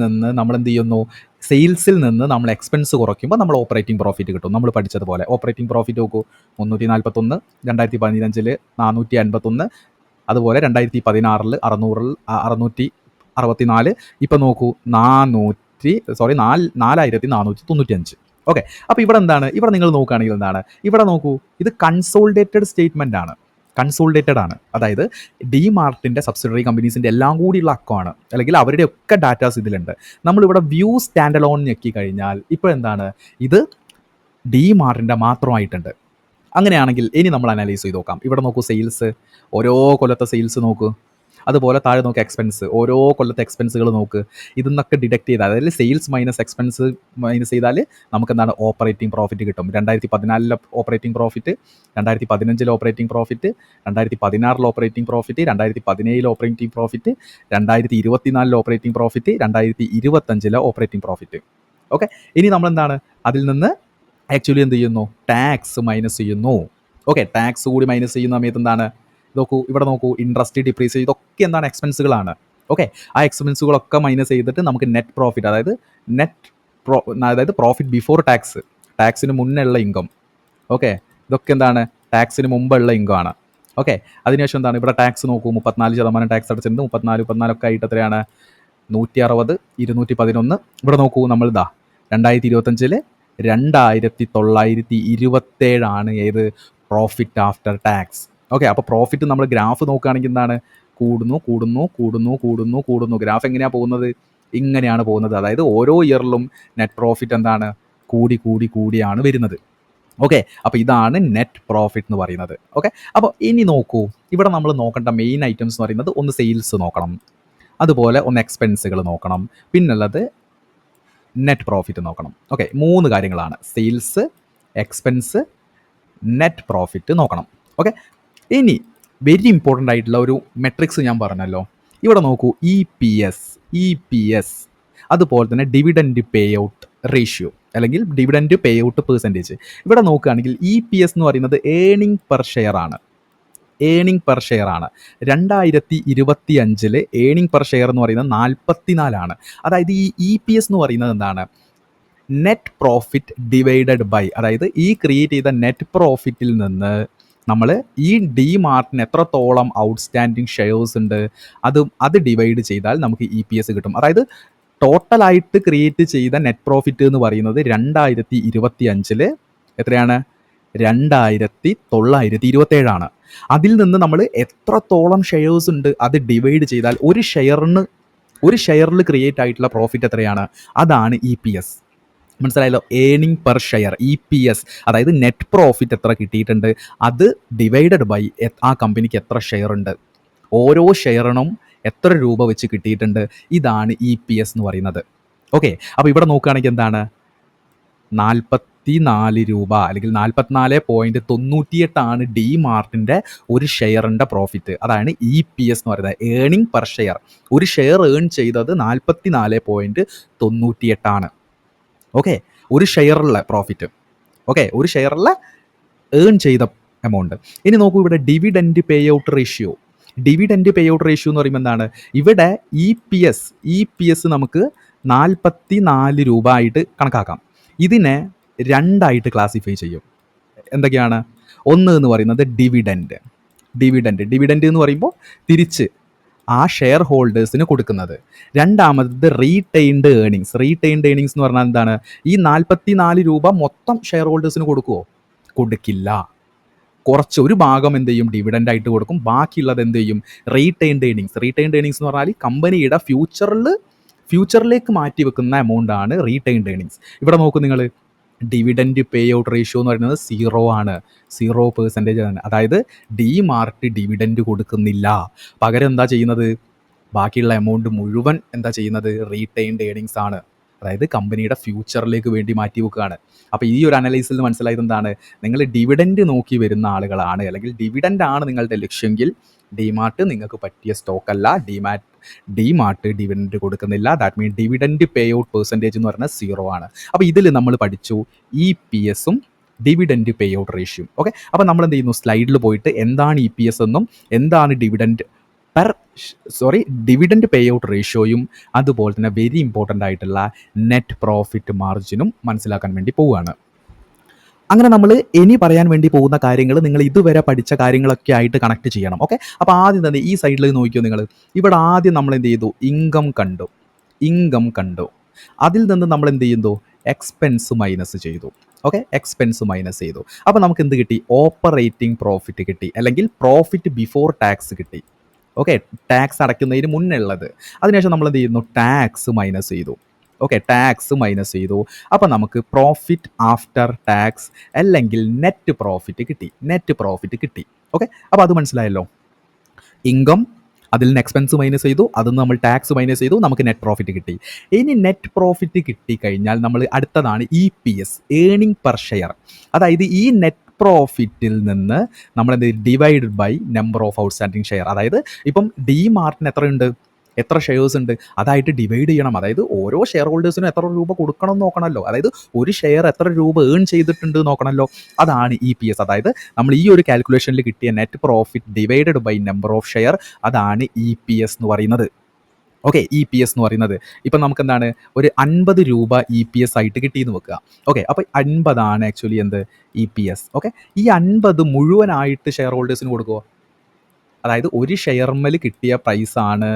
നിന്ന് നമ്മൾ എന്ത് ചെയ്യുന്നു, സെയിൽസിൽ നിന്ന് നമ്മൾ എക്സ്പെൻസ് കുറയ്ക്കുമ്പോൾ നമ്മൾ ഓപ്പറേറ്റിംഗ് പ്രോഫിറ്റ് കിട്ടും. നമ്മൾ പഠിച്ചതുപോലെ ഓപ്പറേറ്റിംഗ് പ്രോഫിറ്റ് നോക്കൂ, 341, 2015 451, അതുപോലെ 2016 664, ഇപ്പം നോക്കൂ 4495. ഓക്കെ, അപ്പോൾ ഇവിടെ എന്താണ്, ഇവിടെ നിങ്ങൾ നോക്കുകയാണെങ്കിൽ എന്താണ്, ഇവിടെ നോക്കൂ, ഇത് കൺസോളിഡേറ്റഡ് സ്റ്റേറ്റ്മെൻ്റ് ആണ്, അതായത് ഡിമാർട്ടിൻ്റെ സബ്സിഡറി കമ്പനീസിൻ്റെ എല്ലാം കൂടിയുള്ള അക്കമാണ്, അല്ലെങ്കിൽ അവരുടെ ഒക്കെ ഡാറ്റാസ് ഇതിലുണ്ട്. നമ്മളിവിടെ വ്യൂ സ്റ്റാൻഡ് അലോൺ ഞെക്കി കഴിഞ്ഞാൽ ഇപ്പോൾ എന്താണ്, ഇത് ഡിമാർട്ടിൻ്റെ മാത്രമായിട്ടുണ്ട്. അങ്ങനെയാണെങ്കിൽ ഇനി നമ്മൾ അനലൈസ് ചെയ്ത് നോക്കാം. ഇവിടെ നോക്കൂ, സെയിൽസ്, ഓരോ കൊല്ലത്തെ സെയിൽസ് നോക്കൂ, അതുപോലെ താഴെ നോക്കുക എക്സ്പെൻസ്, ഓരോ കൊല്ലത്തെ എക്സ്പെൻസുകൾ നോക്ക്. ഇതിന്നൊക്കെ ഡിഡക്ട് ചെയ്താൽ, അതായത് സെയിൽസ് മൈനസ് എക്സ്പെൻസ് മൈനസ് ചെയ്താൽ നമുക്ക് എന്താണ് ഓപ്പറേറ്റിംഗ് പ്രോഫിറ്റ് കിട്ടും. 2014 operating profit, 2015 operating profit, 2016 operating profit, 2017 operating profit, 2024 operating profit, 2025 operating profit. Okay, ഇനി നമ്മൾ എന്താണ് അതിൽ നിന്ന് ആക്ച്വലി എന്ത് ചെയ്യുന്നു, ടാക്സ് മൈനസ് ചെയ്യുന്നു. ഓക്കെ, ടാക്സ് കൂടി മൈനസ് ചെയ്യുന്ന സമയത്ത് എന്താണ്, നോക്കൂ, ഇവിടെ നോക്കൂ, ഇൻട്രസ്റ്റ്, ഡിപ്രീസ്, ഇതൊക്കെ എന്താണ് എക്സ്പെൻസുകളാണ്. ഓക്കെ, ആ എക്സ്പെൻസുകളൊക്കെ മൈനസ് ചെയ്തിട്ട് നമുക്ക് നെറ്റ് പ്രോഫിറ്റ്, അതായത് പ്രോഫിറ്റ് ബിഫോർ ടാക്സിന് മുന്നേ ഉള്ള ഇൻകം. ഓക്കെ, ഇതൊക്കെ എന്താണ് ടാക്സിന് മുമ്പുള്ള ഇൻകം ആണ്. ഓക്കെ, അതിനുശേഷം എന്താണ്, ഇവിടെ ടാക്സ് നോക്കൂ, 34% ടാക്സ് അടച്ചിട്ടുണ്ട്, 34 ഒക്കെ ആയിട്ട് എത്രയാണ്, 160, 211. ഇവിടെ നോക്കൂ, നമ്മൾ 2025 2927 ഏത് പ്രോഫിറ്റ് ആഫ്റ്റർ ടാക്സ്. ഓക്കെ, അപ്പോൾ പ്രോഫിറ്റ് നമ്മൾ ഗ്രാഫ് നോക്കുകയാണെങ്കിൽ എന്താണ്, കൂടുന്നു. ഗ്രാഫ് എങ്ങനെയാണ് പോകുന്നത്, ഇങ്ങനെയാണ് പോകുന്നത്. അതായത് ഓരോ ഇയറിലും നെറ്റ് പ്രോഫിറ്റ് എന്താണ്, കൂടിയാണ് വരുന്നത്. ഓക്കെ, അപ്പോൾ ഇതാണ് നെറ്റ് പ്രോഫിറ്റ് എന്ന് പറയുന്നത്. ഓക്കെ, അപ്പോൾ ഇനി നോക്കൂ, ഇവിടെ നമ്മൾ നോക്കേണ്ട മെയിൻ ഐറ്റംസ് എന്ന് പറയുന്നത്, ഒന്ന് സെയിൽസ് നോക്കണം, അതുപോലെ ഒന്ന് എക്സ്പെൻസുകൾ നോക്കണം, പിന്നുള്ളത് നെറ്റ് പ്രോഫിറ്റ് നോക്കണം. ഓക്കെ, 3 കാര്യങ്ങളാണ്, സെയിൽസ്, എക്സ്പെൻസ്, നെറ്റ് പ്രോഫിറ്റ് നോക്കണം. ഓക്കെ, ഇനി വെരി ഇമ്പോർട്ടൻ്റ് ആയിട്ടുള്ള ഒരു മെട്രിക്സ് ഞാൻ പറഞ്ഞല്ലോ, ഇവിടെ നോക്കൂ, ഇ പി എസ്, അതുപോലെ തന്നെ ഡിവിഡൻഡ് പേ ഔട്ട് റേഷ്യോ, അല്ലെങ്കിൽ ഡിവിഡൻഡ് പേ ഔട്ട് പെർസെൻറ്റേജ്. ഇവിടെ നോക്കുകയാണെങ്കിൽ EPS എന്ന് പറയുന്നത് ഏണിംഗ് പെർ ഷെയർ ആണ്. 2025 ഏണിംഗ് പെർ ഷെയർ എന്ന് പറയുന്നത് 44 അതായത് ഈ EPS എന്ന് പറയുന്നത് എന്താണ്, നെറ്റ് പ്രോഫിറ്റ് ഡിവൈഡഡ് ബൈ, അതായത് ഈ ക്രിയേറ്റ് ചെയ്ത നെറ്റ് പ്രോഫിറ്റിൽ നിന്ന് നമ്മൾ ഈ ഡിമാർട്ടിന് എത്രത്തോളം ഔട്ട്സ്റ്റാൻഡിങ് ഷെയർസ് ഉണ്ട് അത് ഡിവൈഡ് ചെയ്താൽ നമുക്ക് EPS കിട്ടും. അതായത് ടോട്ടലായിട്ട് ക്രിയേറ്റ് ചെയ്ത നെറ്റ് പ്രോഫിറ്റ് എന്ന് പറയുന്നത് 2025 എത്രയാണ്, 2927 അതിൽ നിന്ന് നമ്മൾ എത്രത്തോളം ഷെയർസ് ഉണ്ട് അത് ഡിവൈഡ് ചെയ്താൽ ഒരു ഷെയറിൽ ക്രിയേറ്റ് ആയിട്ടുള്ള പ്രോഫിറ്റ് എത്രയാണ്, അതാണ് EPS. മനസ്സിലായല്ലോ, ഏണിംഗ് പെർ ഷെയർ, EPS, അതായത് നെറ്റ് പ്രോഫിറ്റ് എത്ര കിട്ടിയിട്ടുണ്ട് അത് ഡിവൈഡഡ് ബൈ ആ കമ്പനിക്ക് എത്ര ഷെയർ ഉണ്ട്, ഓരോ ഷെയറിനും എത്ര രൂപ വെച്ച് കിട്ടിയിട്ടുണ്ട്, ഇതാണ് EPS എന്ന് പറയുന്നത്. ഓക്കെ, അപ്പോൾ ഇവിടെ നോക്കുകയാണെങ്കിൽ എന്താണ്, 44 രൂപ അല്ലെങ്കിൽ 44.98 ഡിമാർട്ടിൻ്റെ ഒരു ഷെയറിൻ്റെ പ്രോഫിറ്റ്. അതാണ് EPS എന്ന് പറയുന്നത്, ഏണിംഗ് പെർ ഷെയർ. ഒരു ഷെയർ ഏൺ ചെയ്തത് 44.98. ഓക്കെ, ഒരു ഷെയറിലെ പ്രോഫിറ്റ്. ഓക്കെ, ഒരു ഷെയറിലെ ഏൺ ചെയ്ത എമൗണ്ട്. ഇനി നോക്കൂ, ഇവിടെ ഡിവിഡൻഡ് പേ ഔട്ട് റേഷ്യോ എന്ന് പറയുമ്പോൾ എന്താണ്, ഇവിടെ EPS നമുക്ക് 44 രൂപ ആയിട്ട് കണക്കാക്കാം. ഇതിനെ 2 ആയിട്ട് ക്ലാസിഫൈ ചെയ്യും. എന്തൊക്കെയാണ്, ഒന്ന് എന്ന് പറയുന്നത് ഡിവിഡൻഡ് എന്ന് പറയുമ്പോൾ തിരിച്ച് ആ ഷെയർ ഹോൾഡേഴ്സിന് കൊടുക്കുന്നത്. രണ്ടാമത് റീറ്റെയിൻഡ് ഏണിങ്സ് എന്ന് പറഞ്ഞാൽ എന്താണ്? ഈ 44 രൂപ മൊത്തം ഷെയർ ഹോൾഡേഴ്സിന് കൊടുക്കുമോ? കൊടുക്കില്ല. കുറച്ച് ഒരു ഭാഗം എന്ത് ചെയ്യും? ഡിവിഡൻ്റ് ആയിട്ട് കൊടുക്കും. ബാക്കിയുള്ളത് എന്ത് ചെയ്യും? റീറ്റെയിൻഡ് ഏണിങ്സ് എന്ന് പറഞ്ഞാൽ കമ്പനിയുടെ ഫ്യൂച്ചറിലേക്ക് മാറ്റി വെക്കുന്ന എമൗണ്ട് ആണ് റീറ്റെയിൻഡ് ഏണിങ്സ്. ഇവിടെ നോക്കൂ നിങ്ങൾ, ഡിവിഡൻഡ് പേ ഔട്ട് റേഷ്യോ എന്ന് പറയുന്നത് 0 ആണ്, 0% ആണ്. അതായത് ഡിമാർട്ട് ഡിവിഡൻഡ് കൊടുക്കുന്നില്ല. പകരം എന്താ ചെയ്യുന്നത്? ബാക്കിയുള്ള എമൗണ്ട് മുഴുവൻ എന്താ ചെയ്യുന്നത്? റീറ്റെയിൻഡ് ഏണിങ്സ് ആണ്. അതായത് കമ്പനിയുടെ ഫ്യൂച്ചറിലേക്ക് വേണ്ടി മാറ്റി വെക്കുകയാണ്. അപ്പോൾ ഈ ഒരു അനലൈസിൽ നിന്ന് മനസ്സിലായത് എന്താണ്? നിങ്ങൾ ഡിവിഡൻഡ് നോക്കി വരുന്ന ആളുകളാണ്, അല്ലെങ്കിൽ ഡിവിഡൻഡ് ആണ് നിങ്ങളുടെ ലക്ഷ്യമെങ്കിൽ ഡിമാർട്ട് നിങ്ങൾക്ക് പറ്റിയ സ്റ്റോക്ക് അല്ല. ഡിമാർട്ട് ഡിവിഡൻഡ് കൊടുക്കുന്നില്ല. That mean dividend pay out percentage എന്ന് പറഞ്ഞാൽ 0 ആണ്. അപ്പോൾ ഇതിൽ നമ്മൾ പഠിച്ചു EPS dividend pay out ratio. Okay, അപ്പോൾ നമ്മൾ എന്ത് ചെയ്യുന്നു? സ്ലൈഡിൽ പോയിട്ട് എന്താണ് EPS എന്നും എന്താണ് ഡിവിഡൻഡ് പേ ഔട്ട് റേഷ്യോയും അതുപോലെ തന്നെ വെരി ഇമ്പോർട്ടൻ്റ് ആയിട്ടുള്ള നെറ്റ് പ്രോഫിറ്റ് മാർജിനും മനസ്സിലാക്കാൻ വേണ്ടി പോവുകയാണ്. അങ്ങനെ നമ്മൾ ഇനി പറയാൻ വേണ്ടി പോകുന്ന കാര്യങ്ങൾ നിങ്ങൾ ഇതുവരെ പഠിച്ച കാര്യങ്ങളൊക്കെ ആയിട്ട് കണക്ട് ചെയ്യണം. ഓക്കെ, അപ്പോൾ ആദ്യം തന്നെ ഈ സൈഡിൽ നോക്കിയോ നിങ്ങൾ, ഇവിടെ ആദ്യം നമ്മൾ എന്ത് ചെയ്തു? ഇൻകം കണ്ടു. അതിൽ നിന്ന് നമ്മൾ എന്ത് ചെയ്യുന്നു? എക്സ്പെൻസ് മൈനസ് ചെയ്തു. ഓക്കെ, എക്സ്പെൻസ് മൈനസ് ചെയ്തു. അപ്പോൾ നമുക്ക് എന്ത് കിട്ടി? ഓപ്പറേറ്റിംഗ് പ്രോഫിറ്റ് കിട്ടി, അല്ലെങ്കിൽ പ്രോഫിറ്റ് ബിഫോർ ടാക്സ് കിട്ടി. ഓക്കെ, ടാക്സ് അടയ്ക്കുന്നതിന് മുന്നേ ഉള്ളത്. അതിനുശേഷം നമ്മൾ എന്ത് ചെയ്യുന്നു? ടാക്സ് മൈനസ് ചെയ്തു. അപ്പോൾ നമുക്ക് പ്രോഫിറ്റ് ആഫ്റ്റർ ടാക്സ് അല്ലെങ്കിൽ നെറ്റ് പ്രോഫിറ്റ് കിട്ടി. ഓക്കെ, അപ്പോൾ അത് മനസ്സിലായല്ലോ. ഇൻകം, അതിൽ നിന്ന് എക്സ്പെൻസ് മൈനസ് ചെയ്തു, അതിൽ നിന്ന് നമ്മൾ ടാക്സ് മൈനസ് ചെയ്തു, നമുക്ക് നെറ്റ് പ്രോഫിറ്റ് കിട്ടി. ഇനി നെറ്റ് പ്രോഫിറ്റ് കിട്ടിക്കഴിഞ്ഞാൽ നമ്മൾ അടുത്തതാണ് EPS, ഏണിംഗ് പെർ ഷെയർ. അതായത് ഈ നെറ്റ് പ്രോഫിറ്റിൽ നിന്ന് നമ്മൾ എന്ത് divide by number of outstanding share. അതായത് ഇപ്പം ഡിമാർട്ടിന് എത്ര ഷെയർസ് ഉണ്ട് അതായിട്ട് ഡിവൈഡ് ചെയ്യണം. അതായത് ഓരോ ഷെയർ ഹോൾഡേഴ്സിനും എത്ര രൂപ കൊടുക്കണം എന്ന് നോക്കണമല്ലോ. അതായത് ഒരു ഷെയർ എത്ര രൂപ ഏൺ ചെയ്തിട്ടുണ്ട് നോക്കണമല്ലോ. അതാണ് EPS. അതായത് നമ്മൾ ഈ ഒരു കാൽക്കുലേഷനിൽ കിട്ടിയ net profit divided by number of share, അതാണ് EPS എന്ന് പറയുന്നത്. ഓക്കെ, EPS എന്ന് പറയുന്നത് ഇപ്പം നമുക്ക് എന്താണ്? ഒരു 50 രൂപ EPS ആയിട്ട് കിട്ടിയെന്ന് വെക്കുക. ഓക്കെ, അപ്പോൾ 50 ആണ് ആക്ച്വലി എന്ത്? EPS. ഓക്കെ, ഈ 50 മുഴുവനായിട്ട് ഷെയർ ഹോൾഡേഴ്സിന് കൊടുക്കുമോ? അതായത് ഒരു ഷെയർമേൽ കിട്ടിയ പ്രൈസാണ്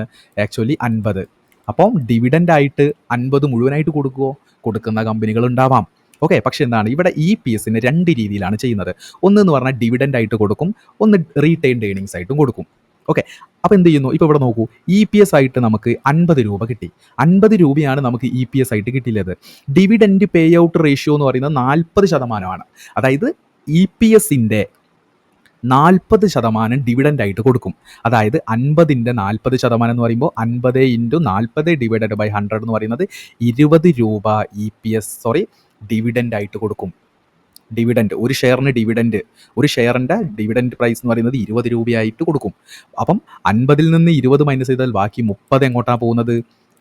ആക്ച്വലി 50. അപ്പം ഡിവിഡൻ്റ് ആയിട്ട് 50 മുഴുവനായിട്ട് കൊടുക്കുന്ന കമ്പനികൾ ഉണ്ടാവാം. ഓക്കെ, പക്ഷെ എന്താണ് ഇവിടെ EPSന് 2 രീതിയിലാണ് ചെയ്യുന്നത്. ഒന്നെന്ന് പറഞ്ഞാൽ ഡിവിഡൻ്റ് ആയിട്ട് കൊടുക്കും, ഒന്ന് റീറ്റെയിൻഡ് ഏണിങ്സ് ആയിട്ടും കൊടുക്കും. ഓക്കെ, അപ്പോൾ എന്ത് ചെയ്യുന്നു? ഇപ്പോൾ ഇവിടെ നോക്കൂ, EPS ആയിട്ട് നമുക്ക് 50 രൂപ കിട്ടി. 50 രൂപയാണ് നമുക്ക് EPS ആയിട്ട് കിട്ടിയത്. ഡിവിഡൻഡ് പേ ഔട്ട് റേഷ്യോ എന്ന് പറയുന്നത് 40%. അതായത് EPSൻ്റെ 40% ഡിവിഡൻ്റ് ആയിട്ട് കൊടുക്കും. അതായത് 50ൻ്റെ 40% എന്ന് പറയുമ്പോൾ 50 × 40 ഡിവൈഡഡ് ബൈ 100 എന്ന് പറയുന്നത് 20 രൂപ ഡിവിഡൻ്റ് ആയിട്ട് കൊടുക്കും. ഒരു ഷെയറിൻ്റെ ഡിവിഡൻഡ് പ്രൈസ് എന്ന് പറയുന്നത് 20 രൂപയായിട്ട് കൊടുക്കും. അപ്പം 50ൽ നിന്ന് 20 മൈനസ് ചെയ്താൽ ബാക്കി 30 എങ്ങോട്ടാണ് പോകുന്നത്?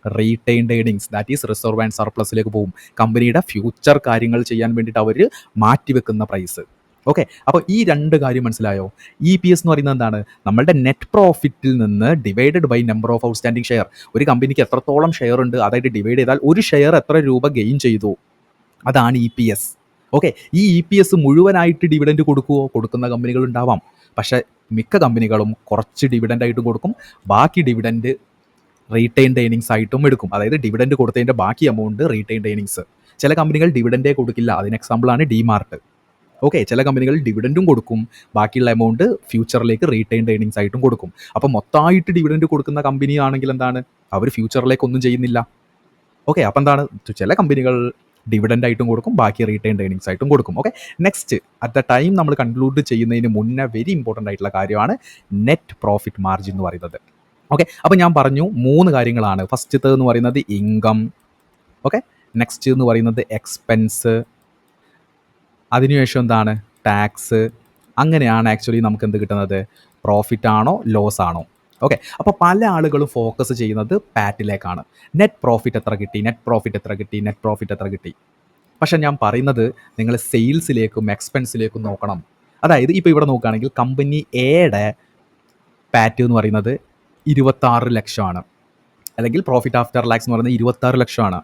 Retained earnings, that is reserve and സർപ്ലസിലേക്ക് പോകും. കമ്പനിയുടെ ഫ്യൂച്ചർ കാര്യങ്ങൾ ചെയ്യാൻ വേണ്ടിയിട്ട് അവർ മാറ്റിവെക്കുന്ന പ്രൈസ്. ഓക്കെ, അപ്പോൾ ഈ 2 കാര്യം മനസ്സിലായോ? EPS എന്ന് പറയുന്നത് എന്താണ്? നമ്മളുടെ നെറ്റ് പ്രോഫിറ്റിൽ നിന്ന് divided by number of outstanding share. ഒരു കമ്പനിക്ക് എത്രത്തോളം ഷെയർ ഉണ്ട് അതായിട്ട് ഡിവൈഡ് ചെയ്താൽ ഒരു ഷെയർ എത്ര രൂപ ഗെയിൻ ചെയ്തു, അതാണ് EPS. ഓക്കെ, ഈ EPS മുഴുവനായിട്ട് ഡിവിഡൻഡ് കൊടുക്കുന്ന കമ്പനികൾ ഉണ്ടാവാം. പക്ഷേ മിക്ക കമ്പനികളും കുറച്ച് ഡിവിഡൻ്റ് ആയിട്ടും കൊടുക്കും, ബാക്കി ഡിവിഡൻഡ് റീറ്റെയിൻഡ് ഏണിങ്സ് ആയിട്ടും എടുക്കും. അതായത് ഡിവിഡൻഡ് കൊടുത്തതിൻ്റെ ബാക്കി എമൗണ്ട് റീറ്റെയിൻഡ് ഏണിങ്സ്. ചില കമ്പനികൾ ഡിവിഡൻഡേ കൊടുക്കില്ല. അതിന് എക്സാമ്പിളാണ് ഡിമാർട്ട്. ഓക്കെ, ചില കമ്പനികൾ ഡിവിഡൻഡും കൊടുക്കും, ബാക്കിയുള്ള എമൗണ്ട് ഫ്യൂച്ചറിലേക്ക് റീറ്റെയിൻഡ് ഏണിങ്സ് ആയിട്ടും കൊടുക്കും. അപ്പോൾ മൊത്തമായിട്ട് ഡിവിഡൻഡ് കൊടുക്കുന്ന കമ്പനി ആണെങ്കിൽ എന്താണ്? അവർ ഫ്യൂച്ചറിലേക്ക് ഒന്നും ചെയ്യുന്നില്ല. ഓക്കെ, അപ്പോൾ എന്താണ്? ചില കമ്പനികൾ ഡിവിഡൻ്റ് ആയിട്ടും കൊടുക്കും, ബാക്കി റീറ്റെയിൻഡ് ഏണിങ്സ് ആയിട്ടും കൊടുക്കും. Okay, next at the time നമ്മൾ കൺക്ലൂഡ് ചെയ്യുന്നതിന് മുന്നേ വെരി ഇമ്പോർട്ടൻ്റ് ആയിട്ടുള്ള കാര്യമാണ് നെറ്റ് പ്രോഫിറ്റ് മാർജിൻ എന്ന് പറയുന്നത്. ഓക്കെ, അപ്പോൾ ഞാൻ പറഞ്ഞു 3 കാര്യങ്ങളാണ്. ഫസ്റ്റത്തെ എന്ന് പറയുന്നത് ഇൻകം. ഓക്കെ, നെക്സ്റ്റ് എന്ന് പറയുന്നത് എക്സ്പെൻസ്, അതിനുശേഷം എന്താണ്? ടാക്സ്. അങ്ങനെയാണ് ആക്ച്വലി നമുക്ക് എന്ത് കിട്ടുന്നത്? പ്രോഫിറ്റ് ആണോ ലോസ് ആണോ? ഓക്കെ, അപ്പോൾ പല ആളുകളും ഫോക്കസ് ചെയ്യുന്നത് പാറ്റിലേക്കാണ്. നെറ്റ് പ്രോഫിറ്റ് എത്ര കിട്ടി. പക്ഷെ ഞാൻ പറയുന്നത് നിങ്ങൾ സെയിൽസിലേക്കും എക്സ്പെൻസിലേക്കും നോക്കണം. അതായത് ഇപ്പോൾ ഇവിടെ നോക്കുകയാണെങ്കിൽ കമ്പനി എയുടെ പാറ്റ് എന്ന് പറയുന്നത് 26 ലക്ഷമാണ്, അല്ലെങ്കിൽ പ്രോഫിറ്റ് ആഫ്റ്റർ ടാക്സ് എന്ന് പറയുന്നത് 26 ലക്ഷമാണ്.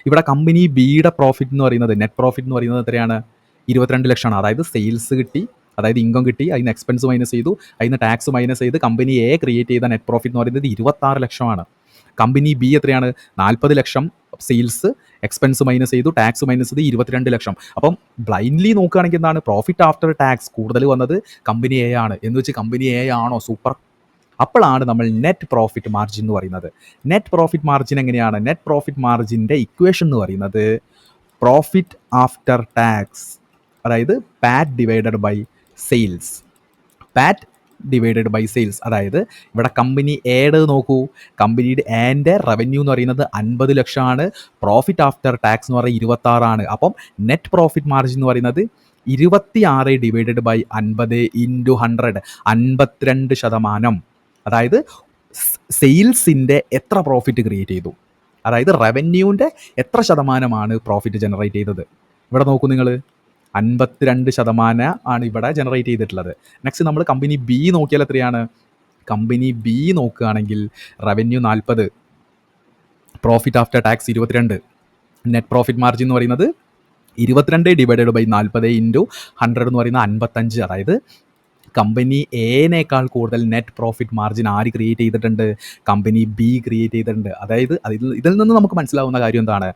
ഇവിടെ കമ്പനി ബിയുടെ പ്രോഫിറ്റ് എന്ന് പറയുന്നത്, നെറ്റ് പ്രോഫിറ്റ് എന്ന് പറയുന്നത് എത്രയാണ്? 22 ലക്ഷമാണ്. അതായത് സെയിൽസ് കിട്ടി, അതായത് ഇൻകം കിട്ടി, അതിന് എക്സ്പെൻസ് മൈനസ് ചെയ്തു, അതിന് ടാക്സ് മൈനസ് ചെയ്ത് കമ്പനി എ ക്രിയേറ്റ് ചെയ്ത നെറ്റ് പ്രോഫിറ്റ് എന്ന് പറയുന്നത് 26 ലക്ഷമാണ്. കമ്പനി ബി എത്രയാണ്? 40 ലക്ഷം സെയിൽസ്, എക്സ്പെൻസ് മൈനസ് ചെയ്തു, ടാക്സ് മൈനസ് ചെയ്ത് 22 ലക്ഷം. അപ്പം ബ്ലൈൻഡ്ലി നോക്കുകയാണെങ്കിൽ എന്താണ്? പ്രോഫിറ്റ് ആഫ്റ്റർ ടാക്സ് കൂടുതൽ വന്നത് കമ്പനി എ ആണ്. എന്ന് വെച്ച് കമ്പനി എ ആണോ സൂപ്പർ? അപ്പോഴാണ് നമ്മൾ നെറ്റ് പ്രോഫിറ്റ് മാർജിൻ എന്ന് പറയുന്നത്. നെറ്റ് പ്രോഫിറ്റ് മാർജിൻ എങ്ങനെയാണ്? നെറ്റ് പ്രോഫിറ്റ് മാർജിൻ്റെ ഇക്വേഷൻ എന്ന് പറയുന്നത് പ്രോഫിറ്റ് ആഫ്റ്റർ ടാക്സ്, അതായത് PAT divided by sales. PAT divided by sales, അതായത് ഇവിടെ കമ്പനി എയുടെ നോക്കൂ, കമ്പനിയുടെ എൻ്റെ റവന്യൂ എന്ന് പറയുന്നത് 50 ലക്ഷമാണ്, പ്രോഫിറ്റ് ആഫ്റ്റർ ടാക്സ് എന്ന് പറയുന്നത് 26 ആണ്. അപ്പം നെറ്റ് പ്രോഫിറ്റ് മാർജിൻ എന്ന് പറയുന്നത് 26 ഡിവൈഡഡ് ബൈ 50 ഇൻറ്റു 100, 52%. അതായത് സെയിൽസിൻ്റെ എത്ര പ്രോഫിറ്റ് ക്രിയേറ്റ് ചെയ്തു, അതായത് റവന്യൂവിൻ്റെ എത്ര ശതമാനമാണ് പ്രോഫിറ്റ് ജനറേറ്റ് ചെയ്തത്. ഇവിടെ നോക്കൂ നിങ്ങൾ, 52% ആണ് ഇവിടെ ജനറേറ്റ് ചെയ്തിട്ടുള്ളത്. നെക്സ്റ്റ് നമ്മൾ കമ്പനി ബി നോക്കിയാൽ എത്രയാണ്? കമ്പനി ബി നോക്കുകയാണെങ്കിൽ revenue 40, profit after tax 22, net profit margin എന്ന് പറയുന്നത് 22 ഡിവൈഡഡ് ബൈ 40 ഇൻറ്റു 100 എന്ന് പറയുന്നത് 55. അതായത് കമ്പനി എനേക്കാൾ കൂടുതൽ നെറ്റ് പ്രോഫിറ്റ് മാർജിൻ ആര് ക്രിയേറ്റ് ചെയ്തിട്ടുണ്ട്? കമ്പനി ബി ക്രിയേറ്റ് ചെയ്തിട്ടുണ്ട്. അതായത് ഇതിൽ നിന്ന് നമുക്ക് മനസ്സിലാവുന്ന കാര്യം എന്താണ്?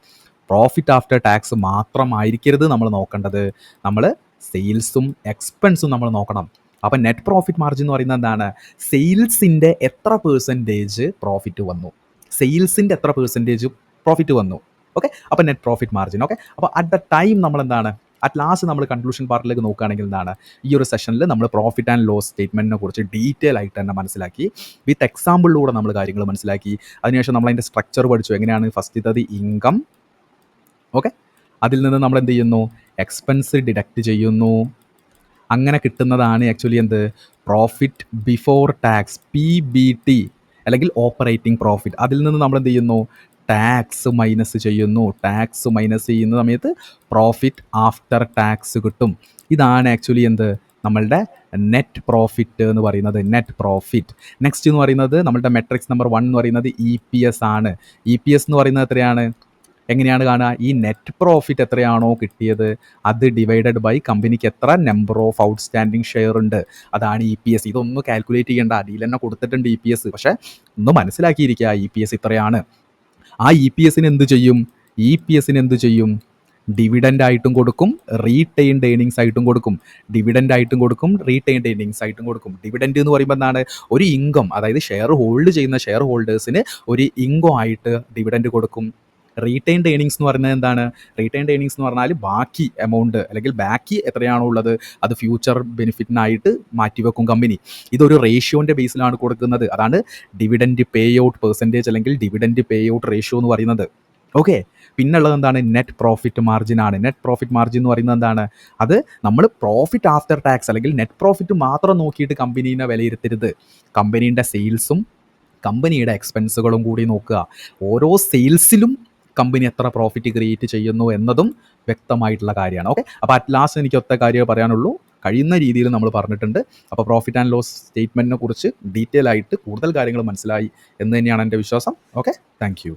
പ്രോഫിറ്റ് ആഫ്റ്റർ ടാക്സ് മാത്രമായിരിക്കരുത് നമ്മൾ നോക്കേണ്ടത്, നമ്മൾ സെയിൽസും എക്സ്പെൻസും നമ്മൾ നോക്കണം. അപ്പം നെറ്റ് പ്രോഫിറ്റ് മാർജിൻ എന്ന് പറയുന്നത് എന്താണ്? സെയിൽസിൻ്റെ എത്ര പെർസെൻറ്റേജ് പ്രോഫിറ്റ് വന്നു, സെയിൽസിൻ്റെ എത്ര പെർസെൻറ്റേജ് പ്രോഫിറ്റ് വന്നു. ഓക്കെ, അപ്പോൾ നെറ്റ് പ്രോഫിറ്റ് മാർജിൻ. ഓക്കെ, അപ്പോൾ അറ്റ് ദ ടൈം നമ്മൾ എന്താണ്, അറ്റ് ലാസ്റ്റ് നമ്മൾ കൺക്ലൂഷൻ പാർട്ടിലേക്ക് നോക്കുകയാണെങ്കിൽ എന്താണ്, ഈ ഒരു സെഷനിൽ നമ്മൾ പ്രോഫിറ്റ് ആൻഡ് ലോസ് സ്റ്റേറ്റ്മെൻറ്റിനെ കുറിച്ച് ഡീറ്റെയിൽ ആയിട്ട് തന്നെ മനസ്സിലാക്കി, വിത്ത് എക്സാമ്പിളിലൂടെ നമ്മൾ കാര്യങ്ങൾ മനസ്സിലാക്കി. അതിനുശേഷം നമ്മൾ അതിൻ്റെ സ്ട്രക്ചർ പഠിച്ചു. എങ്ങനെയാണ്? ഫസ്റ്റത്തെ ഇൻകം, ഓക്കെ, അതിൽ നിന്ന് നമ്മൾ എന്ത് ചെയ്യുന്നു? എക്സ്പെൻസ് ഡിഡക്റ്റ് ചെയ്യുന്നു. അങ്ങനെ കിട്ടുന്നതാണ് ആക്ച്വലി എന്ത്? പ്രോഫിറ്റ് ബിഫോർ ടാക്സ്, PBT, അല്ലെങ്കിൽ ഓപ്പറേറ്റിംഗ് പ്രോഫിറ്റ്. അതിൽ നിന്ന് നമ്മൾ എന്ത് ചെയ്യുന്നു? ടാക്സ് മൈനസ് ചെയ്യുന്നു. ടാക്സ് മൈനസ് ചെയ്യുന്ന സമയത്ത് പ്രോഫിറ്റ് ആഫ്റ്റർ ടാക്സ് കിട്ടും. ഇതാണ് ആക്ച്വലി എന്ത്? നമ്മളുടെ നെറ്റ് പ്രോഫിറ്റ് എന്ന് പറയുന്നത്. Net profit. നെക്സ്റ്റ് എന്ന് പറയുന്നത് നമ്മളുടെ മെട്രിക്സ് നമ്പർ 1 എന്ന് പറയുന്നത് EPS ആണ്. EPS എന്ന് പറയുന്നത് എത്രയാണ്? എങ്ങനെയാണ് കാണുക? ഈ നെറ്റ് പ്രോഫിറ്റ് എത്രയാണോ കിട്ടിയത് അത് ഡിവൈഡഡ് ബൈ കമ്പനിക്ക് എത്ര നമ്പർ ഓഫ് ഔട്ട്സ്റ്റാൻഡിങ് ഷെയർ ഉണ്ട്, അതാണ് EPS. ഇതൊന്നും കാൽക്കുലേറ്റ് ചെയ്യേണ്ട, അടിയിൽ തന്നെ കൊടുത്തിട്ടുണ്ട് EPS. പക്ഷേ ഒന്ന് മനസ്സിലാക്കിയിരിക്കുക, EPS ഇത്രയാണ്. ആ EPSന് എന്ത് ചെയ്യും? EPSന് എന്ത് ചെയ്യും? ഡിവിഡൻ്റ് ആയിട്ടും കൊടുക്കും, റീറ്റെയിൻഡ് ഏണിങ്സ് ആയിട്ടും കൊടുക്കും. ഡിവിഡൻ്റ് ആയിട്ടും കൊടുക്കും, റീറ്റെയിൻഡ് ഏണിങ്സ് ആയിട്ടും കൊടുക്കും. ഡിവിഡൻ്റ് എന്ന് പറയുമ്പോൾ എന്താണ്? ഒരു ഇൻകം, അതായത് ഷെയർ ഹോൾഡ് ചെയ്യുന്ന ഷെയർ ഹോൾഡേഴ്സിന് ഒരു ഇൻകം ആയിട്ട് ഡിവിഡൻ്റ് കൊടുക്കും. റീറ്റെയിൻഡ് ഏണിങ്സ് എന്ന് പറയുന്നത് എന്താണ്? റീറ്റെയിൻഡ് ഏണിങ്സ് എന്ന് പറഞ്ഞാൽ ബാക്കി എമൗണ്ട്, അല്ലെങ്കിൽ ബാക്കി എത്രയാണോ ഉള്ളത് അത് ഫ്യൂച്ചർ ബെനിഫിറ്റിനായിട്ട് മാറ്റിവെക്കും കമ്പനി. ഇതൊരു റേഷ്യോൻ്റെ ബേസിലാണ് കൊടുക്കുന്നത്. അതാണ് ഡിവിഡൻറ്റ് പേ ഔട്ട് പെർസെൻറ്റേജ്, അല്ലെങ്കിൽ ഡിവിഡൻറ്റ് പേ ഔട്ട് റേഷ്യോ എന്ന് പറയുന്നത്. ഓക്കെ, പിന്നുള്ളത് എന്താണ്? നെറ്റ് പ്രോഫിറ്റ് മാർജിൻ ആണ്. നെറ്റ് പ്രോഫിറ്റ് മാർജിൻ എന്ന് പറയുന്നത് എന്താണ്? അത് നമ്മൾ പ്രോഫിറ്റ് ആഫ്റ്റർ ടാക്സ് അല്ലെങ്കിൽ നെറ്റ് പ്രോഫിറ്റ് മാത്രം നോക്കിയിട്ട് കമ്പനീനെ വിലയിരുത്തരുത്. കമ്പനീൻ്റെ സെയിൽസും കമ്പനിയുടെ എക്സ്പെൻസുകളും കൂടി നോക്കുക. ഓരോ സെയിൽസിലും കമ്പനി എത്ര പ്രോഫിറ്റ് ക്രിയേറ്റ് ചെയ്യുന്നു എന്നതും വ്യക്തമായിട്ടുള്ള കാര്യമാണ്. ഓക്കെ, അപ്പോൾ അറ്റ് ലാസ്റ്റ് എനിക്ക് ഒറ്റ കാര്യമേ പറയാനുള്ളൂ, കഴിയുന്ന രീതിയിൽ നമ്മൾ പറഞ്ഞിട്ടുണ്ട്. അപ്പോൾ പ്രോഫിറ്റ് ആൻഡ് ലോസ് സ്റ്റേറ്റ്മെൻറ്റിനെ കുറിച്ച് ഡീറ്റെയിൽ ആയിട്ട് കൂടുതൽ കാര്യങ്ങൾ മനസ്സിലായി എന്ന് തന്നെയാണ് എൻ്റെ വിശ്വാസം. Okay, thank you.